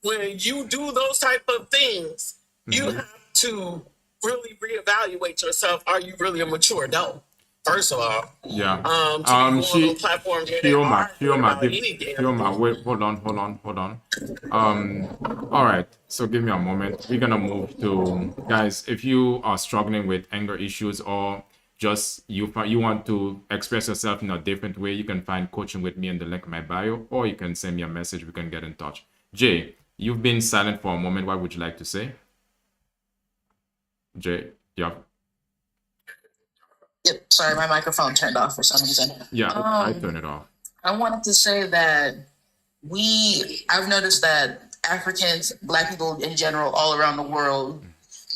when you do those type of things, you have to really reevaluate yourself. Are you really a mature adult? First of all, Shioma, wait, hold on. All right, so give me a moment. We're gonna move to, guys, if you are struggling with anger issues or just you want to express yourself in a different way, you can find coaching with me in the link in my bio, or you can send me a message. We can get in touch. Jay, you've been silent for a moment. What would you like to say? Jay, yeah. Yep, sorry, my microphone turned off for some reason. Yeah, I turned it off. I wanted to say that I've noticed that Africans, Black people in general, all around the world,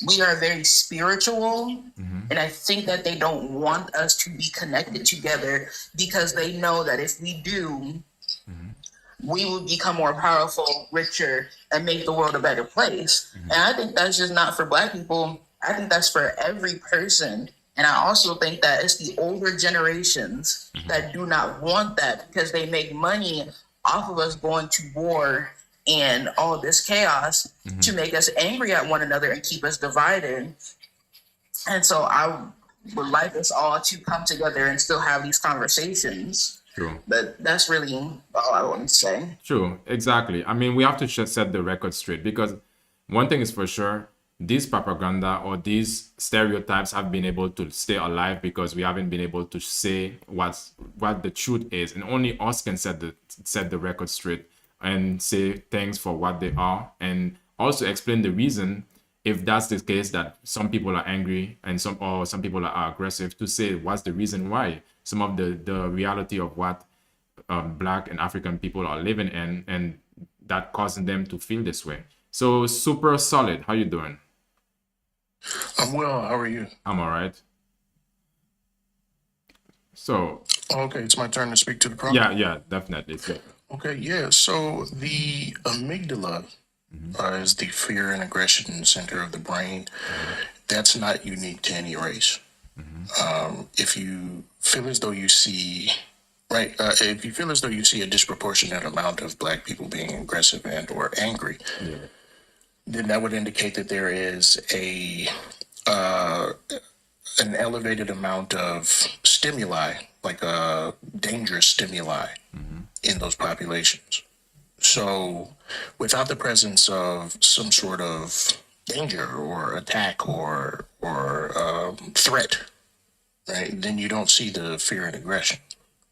we are very spiritual. And I think that they don't want us to be connected together because they know that if we do, we will become more powerful, richer, and make the world a better place. And I think that's just not for Black people. I think that's for every person. And I also think that it's the older generations that do not want that because they make money off of us going to war and all this chaos to make us angry at one another and keep us divided. And so I would like us all to come together and still have these conversations. True. But that's really all I want to say. True, exactly. I mean, we have to set the record straight because one thing is for sure, this propaganda or these stereotypes have been able to stay alive because we haven't been able to say what the truth is, and only us can set the record straight and say things for what they are, and also explain the reason if that's the case that some people are angry and some people are aggressive, to say what's the reason why, some of the reality of what Black and African people are living in, and that causing them to feel this way. So super solid. How you doing? I'm well. How are you? I'm all right. So Okay, it's my turn to speak to the problem. yeah, definitely. So, Okay, yeah. So the amygdala is the fear and aggression center of the brain. That's not unique to any race. If you feel as though you see, if you feel as though you see a disproportionate amount of Black people being aggressive and or angry, then that would indicate that there is an elevated amount of stimuli, like a dangerous stimuli in those populations. So without the presence of some sort of danger or attack or threat, right, then you don't see the fear and aggression,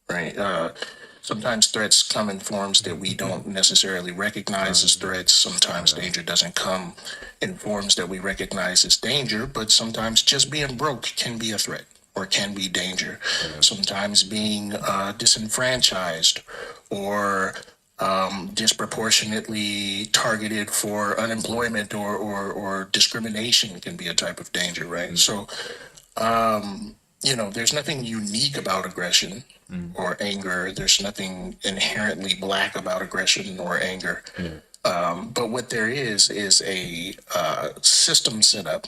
right? Sometimes threats come in forms that we don't necessarily recognize as threats. Sometimes danger doesn't come in forms that we recognize as danger, but sometimes just being broke can be a threat or can be danger. Sometimes being disenfranchised or disproportionately targeted for unemployment or discrimination can be a type of danger, right? So, there's nothing unique about aggression or anger. There's nothing inherently Black about aggression or anger. But what there is a system set up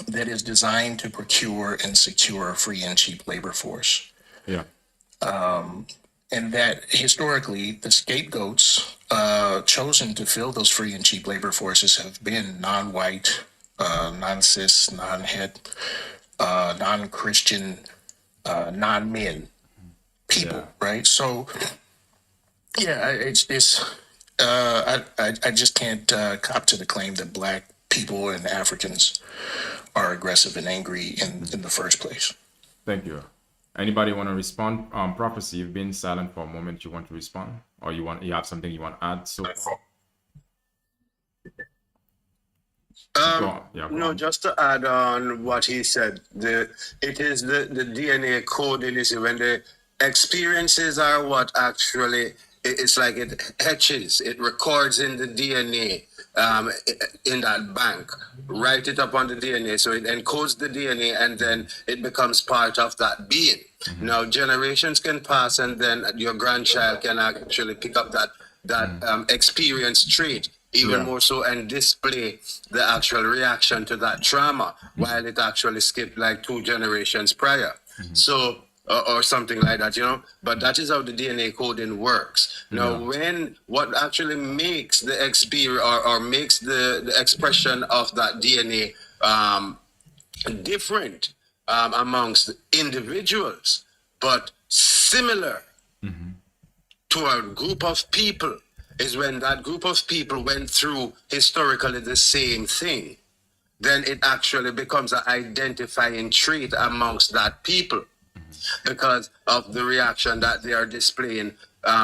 that is designed to procure and secure a free and cheap labor force. yeah. And that historically, the scapegoats chosen to fill those free and cheap labor forces have been non-white, non-cis, non-het, non-Christian, non-men people, right? So, I just can't cop to the claim that Black people and Africans are aggressive and angry in the first place. Thank you. Anybody want to respond? Prophecy, you've been silent for a moment. You want to respond, or you have something you want to add? So, go on. Just to add on what he said, it is the DNA coding is when the experiences are what actually, it's like it etches, it records in the DNA in that bank, write it up on the DNA, so it encodes the DNA and then it becomes part of that being. Now generations can pass and then your grandchild can actually pick up that experience trait even more so and display the actual reaction to that trauma while it actually skipped like 2 generations prior. So or something like that, but that is how the DNA coding works. Now, what actually makes the experience or makes the expression of that DNA different amongst individuals, but similar to a group of people, is when that group of people went through historically the same thing. Then it actually becomes an identifying trait amongst that people, because of the reaction that they are displaying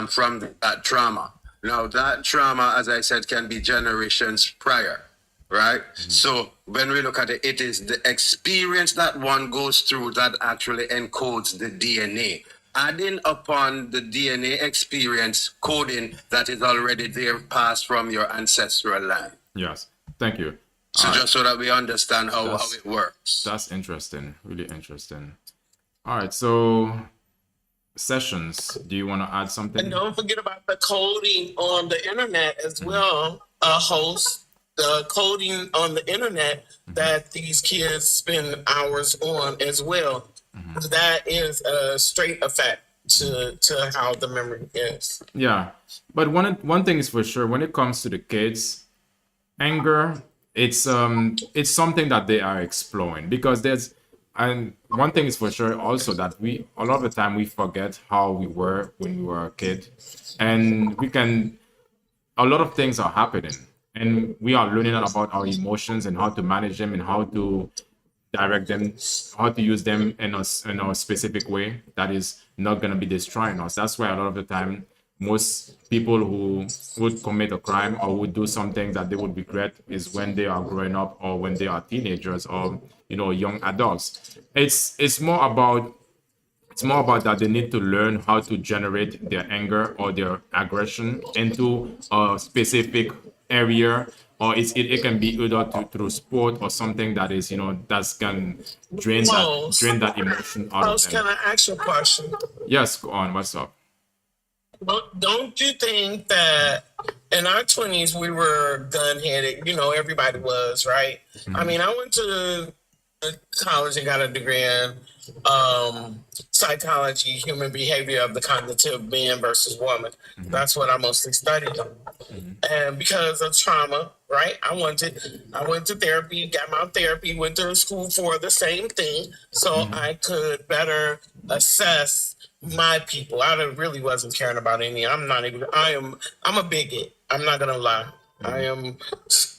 from that trauma. Now, that trauma, as I said, can be generations prior, right? So when we look at it, it is the experience that one goes through that actually encodes the DNA. Adding upon the DNA experience coding that is already there, passed from your ancestral line. Yes, thank you. So just so that we understand how it works. That's interesting, really interesting. All right, so Sessions, do you want to add And something? don't forget about the coding on the internet as well, host. The coding on the internet that these kids spend hours on as well. That is a straight effect to how the memory is. Yeah, but one thing is for sure, when it comes to the kids, anger, it's something that they are exploring, because there's, and one thing is for sure also that we, a lot of the time, we forget how we were when we were a kid, and we can, a lot of things are happening, and we are learning about our emotions and how to manage them and how to direct them, how to use them in a specific way that is not going to be destroying us. That's why a lot of the time, most people who would commit a crime or would do something that they would regret is when they are growing up or when they are teenagers or, you know, young adults. It's more about that they need to learn how to generate their anger or their aggression into a specific area, or it can be either through sport or something that is, you know, that's can drain that emotion out of Host, can them. I ask you a question? Yes, go on. What's up? Don't you think that in our 20s we were gun-headed? You know, everybody was, right? I mean, I went to college and got a degree in psychology, human behavior of the cognitive man versus woman. That's what I mostly studied on. And because of trauma, right? I went to therapy, got my therapy, went to school for the same thing, so I could better assess my people. I really wasn't caring about any. I'm a bigot. I'm not gonna lie. I am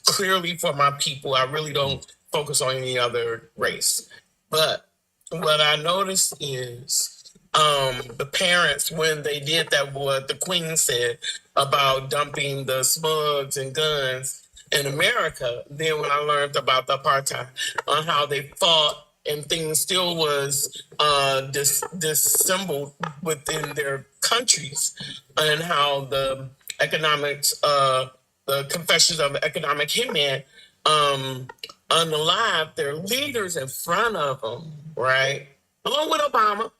clearly for my people. I really don't focus on any other race. But what I noticed is the parents, when they did that, what the Queen said about dumping the smugs and guns in America, then when I learned about the apartheid, on how they fought and things still was dissembled within their countries, and how the economics, the Confessions of the Economic Hitman, unalive their leaders in front of them, right? Along with Obama,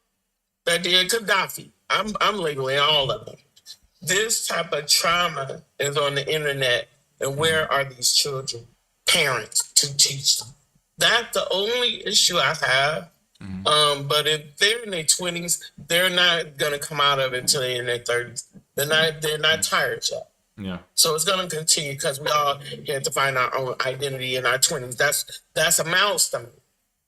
that did Gaddafi. I'm labeling all of them. This type of trauma is on the internet, and where are these children? Parents to teach them. That's the only issue I have. But if they're in their 20s, they're not gonna come out of it until they're in their 30s. They're not tired yet. Yeah. So it's gonna continue because we all had to find our own identity in our 20s. That's a milestone,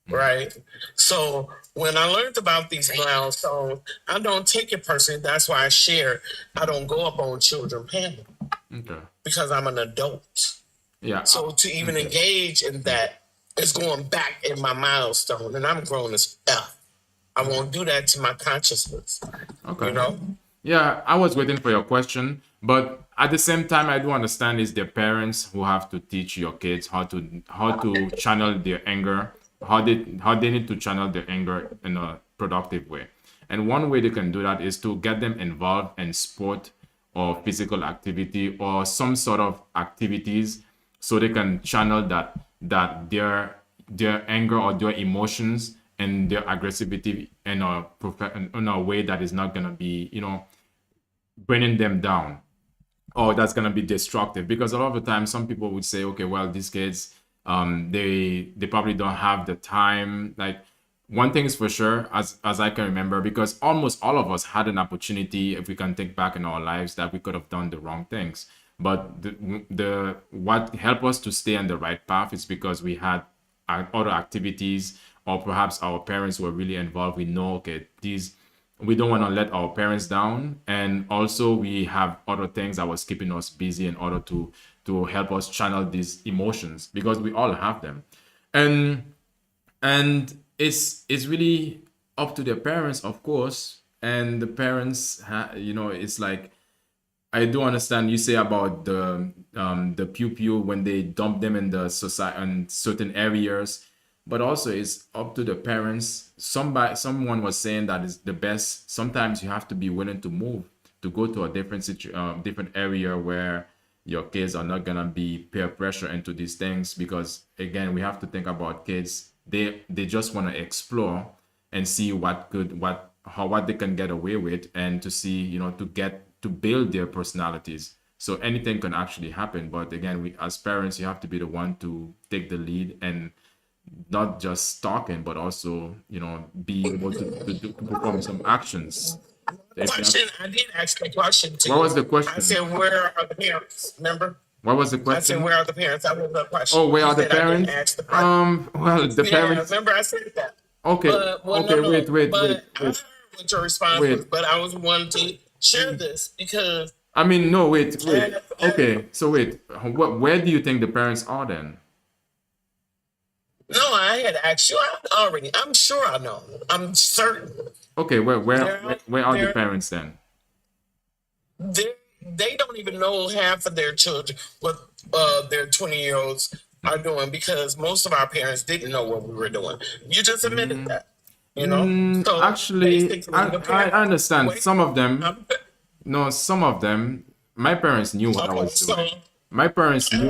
right? So when I learned about these milestones, I don't take it personally. That's why I share. I don't go up on children panel Okay. because I'm an adult. Yeah. So to even engage in that is going back in my milestone, and I'm grown as F. I won't do that to my consciousness. Okay. You know? Yeah, I was waiting for your question, but at the same time, I do understand it's the parents who have to teach your kids how to channel their anger, how they need to channel their anger in a productive way. And one way they can do that is to get them involved in sport or physical activity or some sort of activities, so they can channel that their anger or their emotions and their aggressivity in a way that is not gonna be, you know, bringing them down, or that's gonna be destructive. Because a lot of the time, some people would say, okay, well, these kids, they probably don't have the time. Like, one thing is for sure, as I can remember, because almost all of us had an opportunity, if we can think back in our lives, that we could have done the wrong things. But the what helped us to stay on the right path is because we had other activities, or perhaps our parents were really involved. We know, okay, we don't want to let our parents down, and also we have other things that was keeping us busy in order to help us channel these emotions, because we all have them. And it's really up to the parents, of course. And the parents you know, it's like, I do understand you say about the pew when they dump them in the society in certain areas, but also it's up to the parents. Someone was saying that is the best. Sometimes you have to be willing to move, to go to a different area where your kids are not gonna be peer pressure into these things, because again, we have to think about kids. They just want to explore and see what how what they can get away with, and to see, you know, to build their personalities. So anything can actually happen. But again, we as parents, you have to be the one to take the lead and not just talking, but also, you know, be able to perform some actions. If you have- Question. I did ask the question to What you. was the question? I said, where are the parents? Remember? What was the I said, question? where are the parents? That was the question. Oh, where You are the said I didn't parents? ask the question. Well, the Yeah, parents. remember I said that. Okay, But well, okay, no, wait. but I heard what your response was, Wait. but I was wanting to share this because I mean, no, wait. Okay, so wait. Where do you think the parents are then? no, I had asked you already. I'm sure I know. I'm certain. Okay, where are the They're- parents then? They don't even know half of their children what their 20-year-olds are doing because most of our parents didn't know what we were doing. You just admitted that, you know. So Actually, basically, I the parents- understand. Wait, Some of them, I'm- no, some of them, my parents knew what I Okay, was so doing. My parents knew.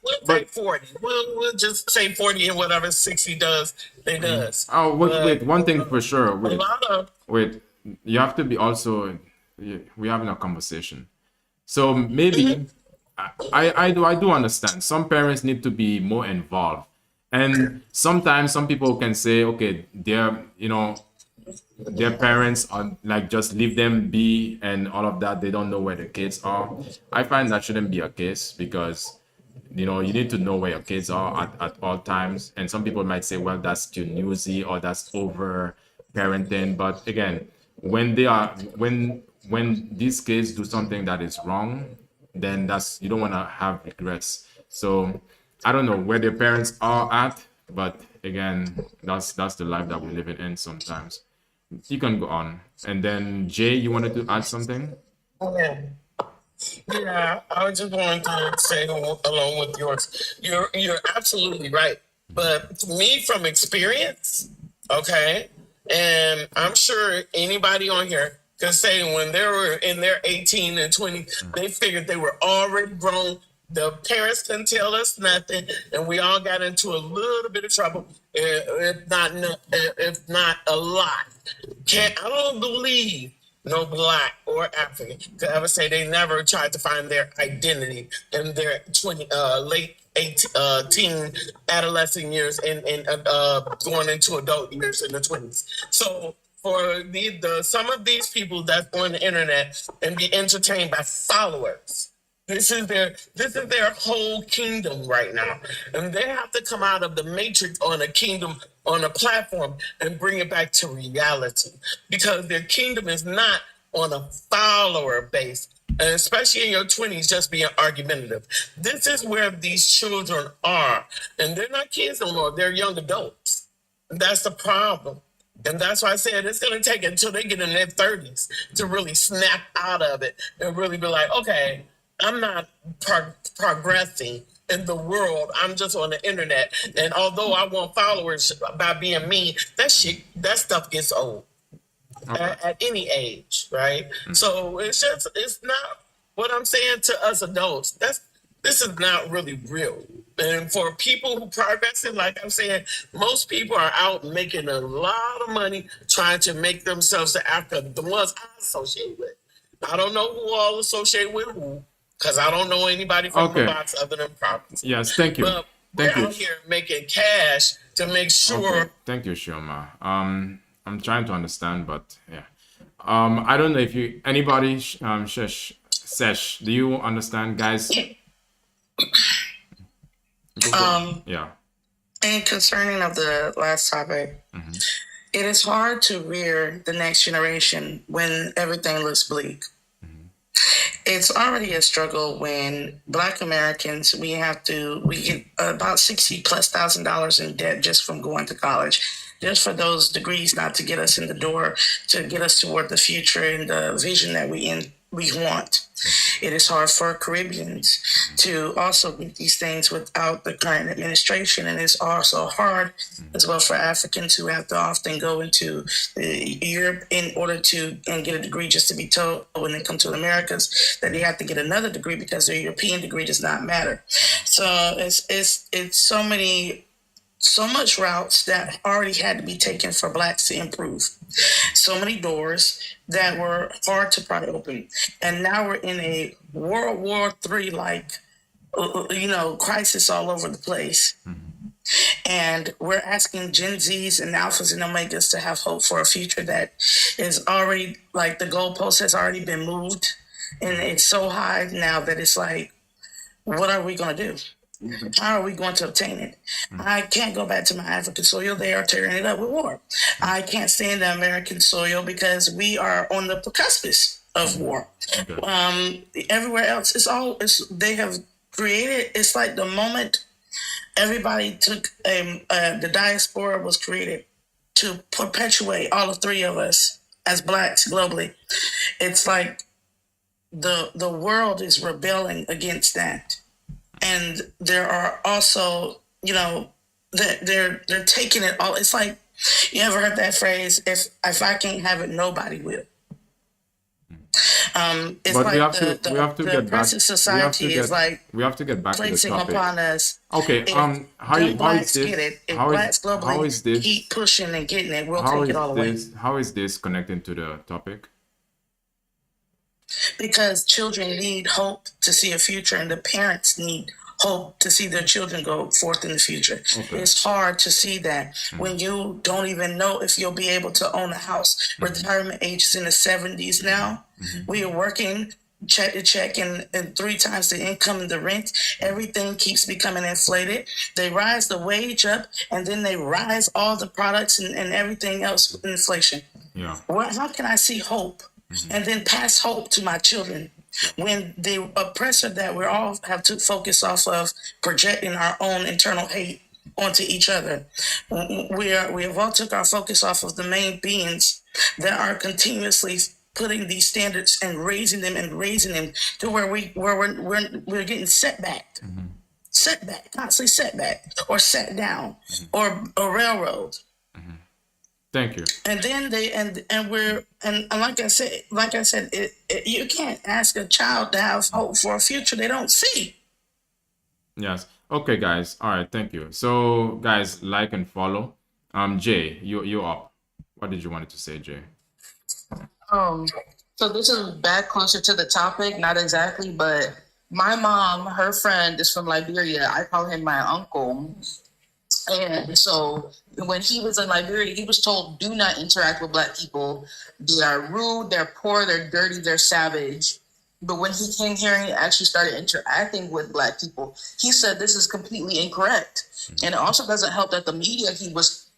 we'll But- say 40. We'll just say 40 and whatever 60 does, they does. Oh, But wait, one thing for sure. a lot of Wait, you have to be also, we're having a conversation. So maybe I do understand. Some parents need to be more involved. And sometimes some people can say, okay, their parents are like, just leave them be and all of that. They don't know where the kids are. I find that shouldn't be a case because, you know, you need to know where your kids are at all times. And some people might say, well, that's too newsy or that's over parenting. But again, when these kids do something that is wrong, then you don't want to have regrets. So I don't know where their parents are at, but again, that's the life that we're living in sometimes. You can go on. And then Jay, you wanted to add something? Yeah, I was just wanting to say along with yours, you're absolutely right. But to me, from experience, okay, and I'm sure anybody on here can say when they were in their 18 and 20, they figured they were already grown. The parents couldn't tell us nothing, and we all got into a little bit of trouble, if not a lot. I don't believe no Black or African to ever say they never tried to find their identity in their late 18 adolescent years and going into adult years in the 20s. So for some of these people that's on the internet and be entertained by followers, this is their whole kingdom right now, and they have to come out of the matrix on a kingdom, on a platform, and bring it back to reality, because their kingdom is not on a follower base, and especially in your 20s, just being argumentative. This is where these children are, and they're not kids no more; they're young adults. And that's the problem. And that's why I said it's going to take until they get in their 30s to really snap out of it and really be like, okay, I'm not progressing in the world. I'm just on the internet. And although I want followers by being me, that stuff gets old at any age, right? So it's not what I'm saying to us adults. This is not really real. And for people who progressing, like I'm saying, most people are out making a lot of money trying to make themselves the Africa, the ones I associate with. I don't know who all associate with who, because I don't know anybody from the box other than properties. Yes, thank you. But Thank they're you. out here making cash to make sure. Okay. Thank you, Shoma. I'm trying to understand, but yeah. I don't know if anybody, Sesh, do you understand, guys? Yeah. And concerning of the last topic, it is hard to rear the next generation when everything looks bleak. It's already a struggle when Black Americans, we get about $60,000+ in debt just from going to college, just for those degrees not to get us in the door, to get us toward the future and the vision that we want. It is hard for Caribbeans to also do these things without the current administration, and it's also hard as well for Africans who have to often go into Europe in order to get a degree, just to be told when they come to the Americas that they have to get another degree because their European degree does not matter. So it's so much routes that already had to be taken for Blacks to improve. so many doors that were hard to pry open. And now we're in a World War III like, crisis all over the place. And we're asking Gen Zs and Alphas and Omegas to have hope for a future that is already, like, the goalpost has already been moved. And it's so high now that it's like, what are we going to do? How are we going to obtain it? I can't go back to my African soil. They are tearing it up with war. I can't stay in the American soil because we are on the precipice of war. Everywhere else, they have created, it's like the moment everybody took, the diaspora was created to perpetuate all three of us as Blacks globally. It's like the world is rebelling against that. And there are also, they're taking it all. It's like, you ever heard that phrase? If I can't have it, nobody will. It's But like we have to get back. oppressive society is like we have to get back to the placing topic. upon us. Okay. If How them is Blacks this? get it, if How Blacks is globally this? keep pushing and getting it, we'll How take it all away. How is this connecting to the topic? Because children need hope to see a future, and the parents need hope to see their children go forth in the future. Okay. It's hard to see that when you don't even know if you'll be able to own a house. Retirement age is in the 70s now. We are working check to check and 3 times the income and the rent. Everything keeps becoming inflated. They rise the wage up, and then they rise all the products and everything else with inflation. Yeah. How can I see hope and then pass hope to my children when the oppressor that we all have to focus off of projecting our own internal hate onto each other? We have all took our focus off of the main beings that are continuously putting these standards and raising them to where we're getting setback, constantly setback, or set down, or railroad. Thank you. And then like I said, you can't ask a child to have hope for a future they don't see. Yes. Okay, guys. All right. Thank you. So, guys, like and follow. Jay, you're up. What did you want to say, Jay? So this is back closer to the topic, not exactly, but my mom, her friend is from Liberia. I call him my uncle. And so when he was in Liberia, he was told, do not interact with Black people. They are rude, they're poor, they're dirty, they're savage. But when he came here and he actually started interacting with Black people, he said this is completely incorrect. And it also doesn't help that the media he was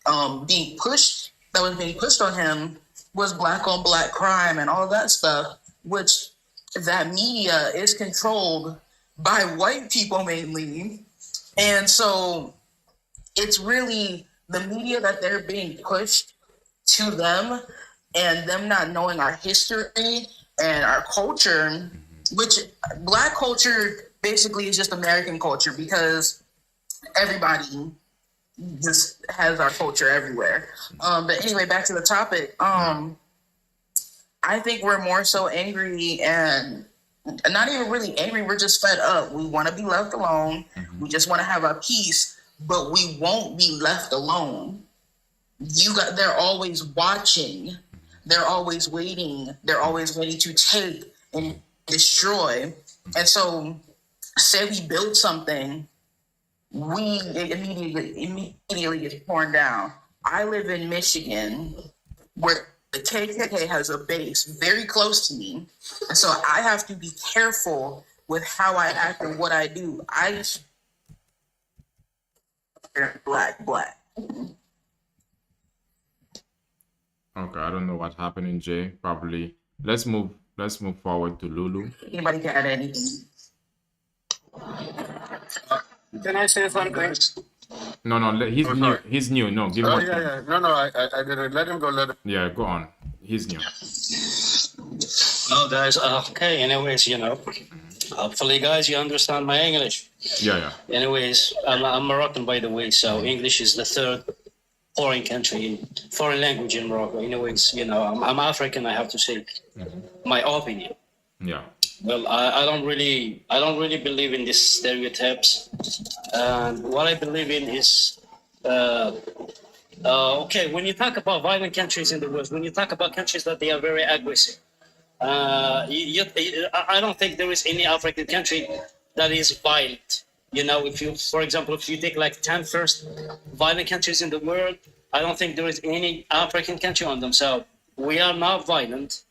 being pushed on him was Black on Black crime and all that stuff, which that media is controlled by white people mainly. And so it's really the media that they're being pushed to them, and them not knowing our history and our culture, which Black culture basically is just American culture because everybody just has our culture everywhere. But anyway, back to the topic. I think we're more so angry and not even really angry. We're just fed up. We want to be left alone. We just want to have our peace. But we won't be left alone. They're always watching. They're always waiting. They're always waiting to take and destroy. And so, say we build something, it immediately gets torn down. I live in Michigan, where the KKK has a base very close to me. And so I have to be careful with how I act and what I do. Black. Okay, I don't know what happened in Jay. Probably. Let's move forward to Lulu. Anybody can add anything? Can I say something? No, he's new. sorry. He's new. No, give him Oh, a yeah. No, I didn't. Let him go. Yeah, go on. He's new. Oh, guys. Okay. Anyways, hopefully, guys, you understand my English. Yeah. Anyways, I'm Moroccan, by the way, so English is the third foreign language in Morocco. Anyways, I'm African. I have to say my opinion. Yeah. Well, I don't really believe in these stereotypes, and what I believe in is Okay, when you talk about violent countries in the world, when you talk about countries that they are very aggressive, I don't think there is any African country that is violent. You know, if you, for example, if you take like 10 first violent countries in the world, I don't think there is any African country on them. So we are not violent,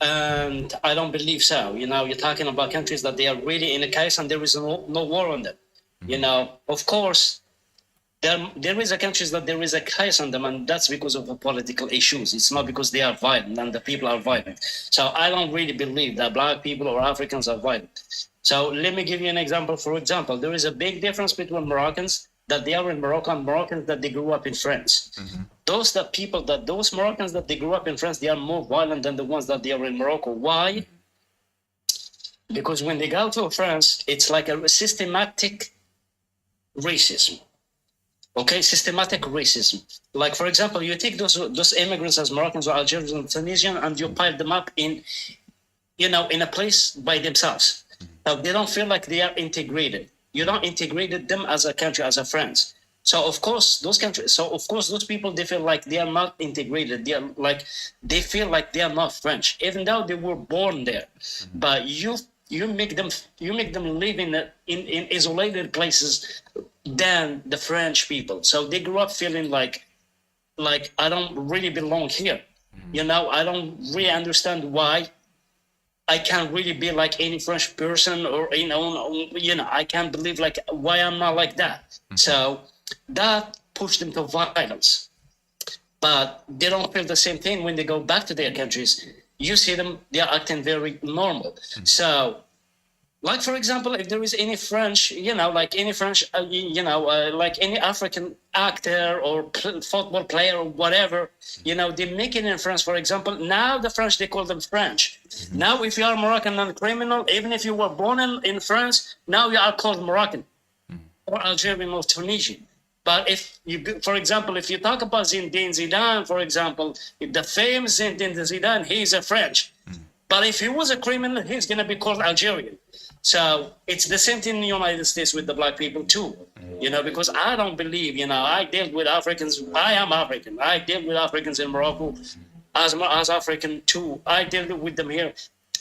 and I don't believe so. You know, you're talking about countries that they are really in a case and there is no war on them. You know, of course, there is a countries that there is a case on them, and that's because of the political issues. It's not because they are violent and the people are violent. So I don't really believe that black people or Africans are violent. So let me give you an example. For example, there is a big difference between Moroccans that they are in Morocco and Moroccans that they grew up in France. Those Moroccans that they grew up in France, they are more violent than the ones that they are in Morocco. Why? Because when they go to France, it's like a systematic racism. Okay, systematic racism. Like, for example, you take those immigrants as Moroccans or Algerians or Tunisian and you pile them up in, you know, in a place by themselves. Now, they don't feel like they are integrated. You don't integrate them as a country, as a friends. So of course, those people, they feel like they are not integrated. They feel like they are not French, even though they were born there. But you make them live in isolated places than the French people. So they grew up feeling like I don't really belong here. You know, I don't really understand why I can't really be like any French person, or you know, I can't believe like why I'm not like that. So that pushed them to violence. But they don't feel the same thing when they go back to their countries. You see them, they are acting very normal. So, like for example, if there is any French, you know, like any French, like any African actor or football player or whatever, you know, they make it in France, for example. Now the French, they call them French. Now, if you are Moroccan and criminal, even if you were born in France, now you are called Moroccan or Algerian or Tunisian. But if you, for example, if you talk about Zinedine Zidane, for example, the famous Zinedine Zidane, he's a French. But if he was a criminal, he's going to be called Algerian. So it's the same thing in the United States with the black people too, you know, because I don't believe, you know, I deal with Africans. I am African. I deal with Africans in Morocco as African too. I deal with them here.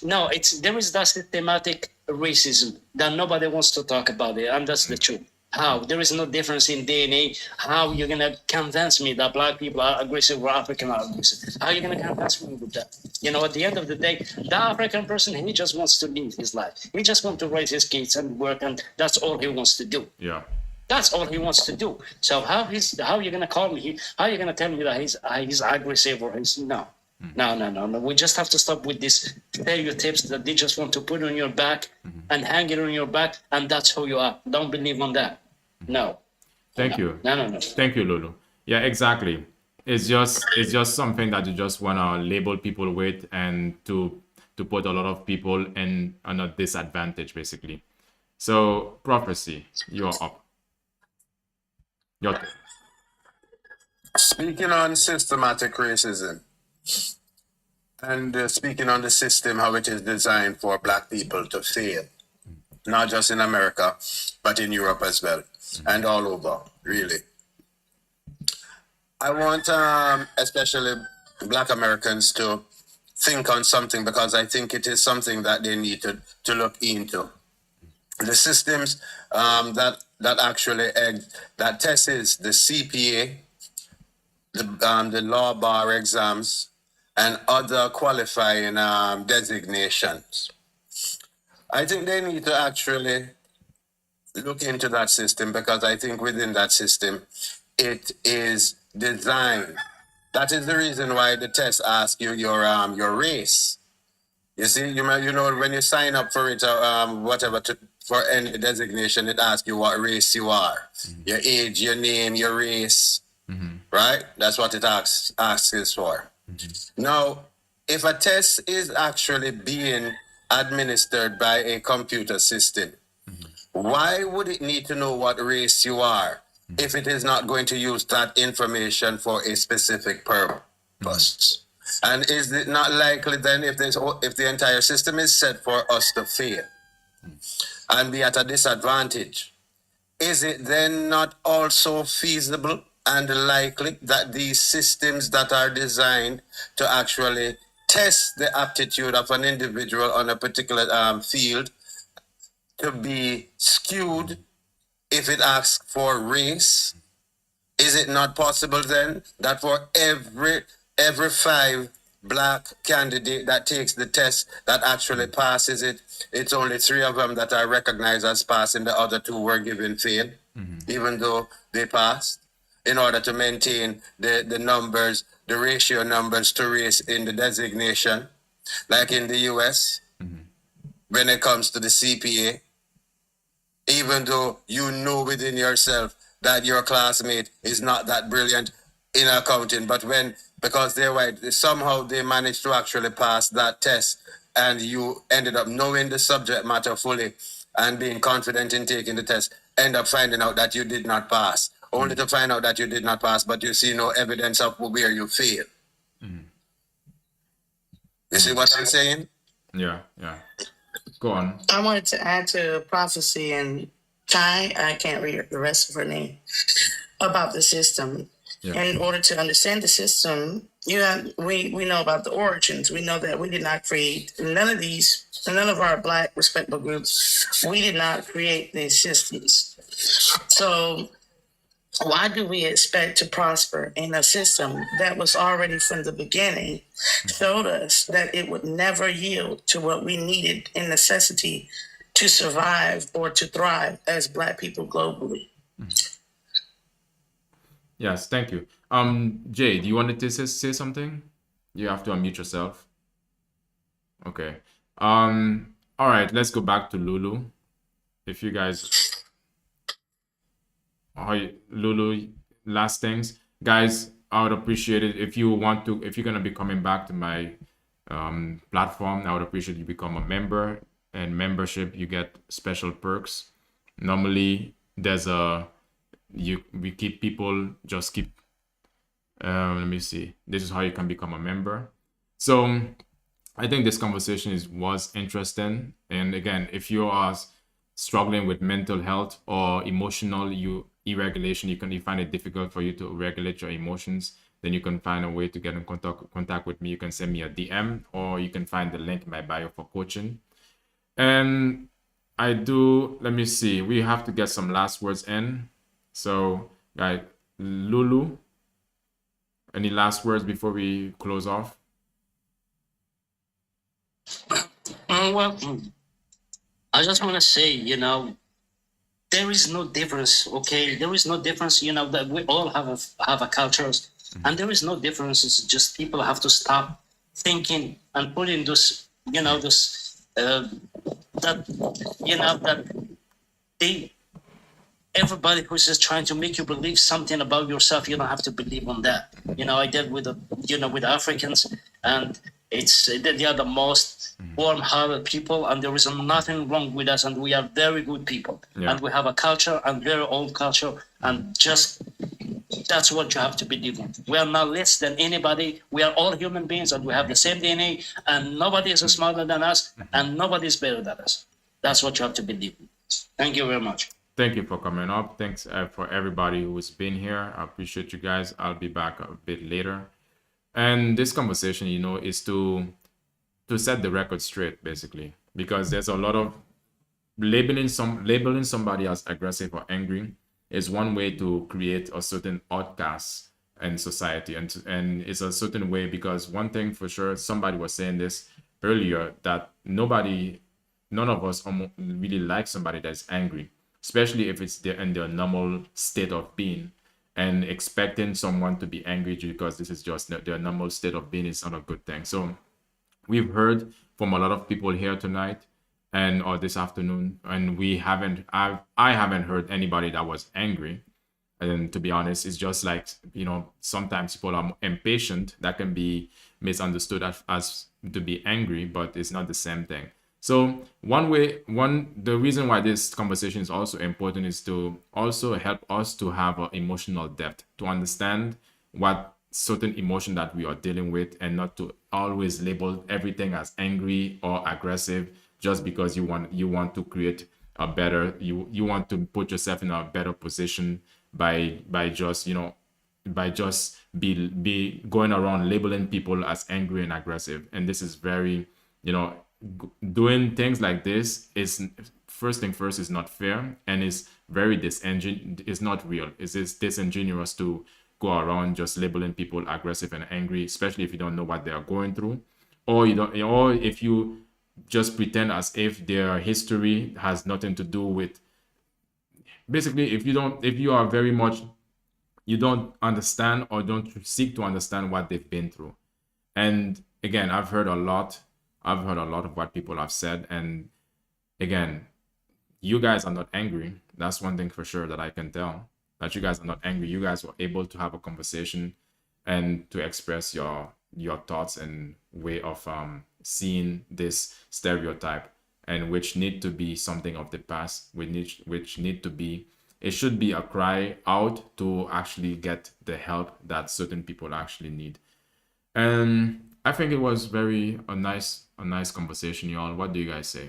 No, there is that systematic racism that nobody wants to talk about it, and that's the truth. How? There is no difference in DNA. How you're going to convince me that black people are aggressive or African are aggressive? How are you going to convince me with that? You know, at the end of the day, the African person, he just wants to live his life. He just wants to raise his kids and work, and that's all he wants to do. Yeah. That's all he wants to do. So how are you going to call me? How are you going to tell me that he's aggressive or he's no. No. We just have to stop with these stereotypes that they just want to put on your back and hang it on your back, and that's who you are. Don't believe on that. No. Thank you. No. Thank you, Lulu. Yeah, exactly. It's just something that you just want to label people with, and to put a lot of people in on a disadvantage, basically. So, Prophecy, you're up. Your turn. Speaking on systematic racism, and speaking on the system, how it is designed for black people to fail, not just in America, but in Europe as well, and all over, really. I want especially black Americans to think on something, because I think it is something that they need to look into. The systems that actually that tests the CPA, the law bar exams, and other qualifying designations. I think they need to actually look into that system, because I think within that system, it is designed. That is the reason why the test asks you your race. You see, you know when you sign up for it, for any designation, it asks you what race you are, your age, your name, your race. Right? That's what it asks us for. Now, if a test is actually being administered by a computer system, why would it need to know what race you are if it is not going to use that information for a specific purpose? And is it not likely then, if the entire system is set for us to fail and be at a disadvantage, is it then not also feasible and likely that these systems that are designed to actually test the aptitude of an individual on a particular field to be skewed if it asks for race? Is it not possible then that for every 5 black candidate that takes the test that actually passes it, it's only 3 of them that are recognized as passing, the other 2 were given fail, even though they passed, in order to maintain the numbers, the ratio numbers to race in the designation, like in the US, when it comes to the CPA, even though you know within yourself that your classmate is not that brilliant in accounting, but because they're white, somehow they managed to actually pass that test, and you ended up knowing the subject matter fully and being confident in taking the test, end up finding out that you did not pass, only to find out that you did not pass, but you see no evidence of where you failed. You see what I'm saying? Yeah. Go on. I wanted to add to Prophecy and Kai, I can't read the rest of her name, about the system. Yeah. And in order to understand the system, we know about the origins. We know that we did not create none of our Black respectable groups. We did not create these systems. So why do we expect to prosper in a system that was already from the beginning showed us that it would never yield to what we needed in necessity to survive or to thrive as Black people globally? Yes, thank you. Jay, do you want to say something? You have to unmute yourself. Okay. All right, let's go back to Lulu. If you guys, Lulu, last things, guys, I would appreciate it if you're gonna be coming back to my platform. I would appreciate you become a member, and membership you get special perks. Normally, there's we keep people just keep. Let me see. This is how you can become a member. So I think this conversation was interesting. And again, if you are struggling with mental health or emotional irregulation, you find it difficult for you to regulate your emotions, then you can find a way to get in contact with me. You can send me a DM, or you can find the link in my bio for coaching. And let me see, we have to get some last words in. So, guys, Lulu, any last words before we close off? Well, I just want to say, there is no difference, okay? There is no difference, that we all have a cultures, and there is no difference. It's just people have to stop thinking and putting that everybody who's just trying to make you believe something about yourself, you don't have to believe on that. I dealt with with Africans, and they are the most warm-hearted people, and there is nothing wrong with us, and we are very good people. Yeah. And we have a culture, and very old culture, and just that's what you have to believe in. We are not less than anybody. We are all human beings, and we have the same DNA, and nobody is smarter than us, and nobody is better than us. That's what you have to believe in. Thank you very much. Thank you for coming up. Thanks for everybody who's been here. I appreciate you guys. I'll be back a bit later. And this conversation, is to set the record straight, basically, because there's a lot of labeling somebody as aggressive or angry is one way to create a certain outcast in society, and it's a certain way, because one thing for sure, somebody was saying this earlier, that none of us really like somebody that's angry, especially if it's in their normal state of being. And expecting someone to be angry because this is just their normal state of being is not a good thing. So we've heard from a lot of people here tonight or this afternoon, and I haven't heard anybody that was angry. And to be honest, it's just like, sometimes people are impatient. That can be misunderstood as to be angry, but it's not the same thing. So the reason why this conversation is also important is to also help us to have an emotional depth, to understand what certain emotion that we are dealing with, and not to always label everything as angry or aggressive just because you want to create a better, you want to put yourself in a better position by just, by just be going around labeling people as angry and aggressive. And this is very, you know, doing things like this is, first thing first, is not fair, and is very it's not real. It's disingenuous to go around just labeling people aggressive and angry, especially if you don't know what they are going through, or you don't, or if you just pretend as if their history has nothing to do with, basically, if you are very much, you don't understand or don't seek to understand what they've been through. And again, I've heard a lot of what people have said, and again, you guys are not angry. That's one thing for sure that I can tell, that you guys are not angry. You guys were able to have a conversation and to express your thoughts and way of seeing this stereotype, and which need to be something of the past, which need to be, it should be a cry out to actually get the help that certain people actually need. And I think it was a nice conversation, y'all. What do you guys say?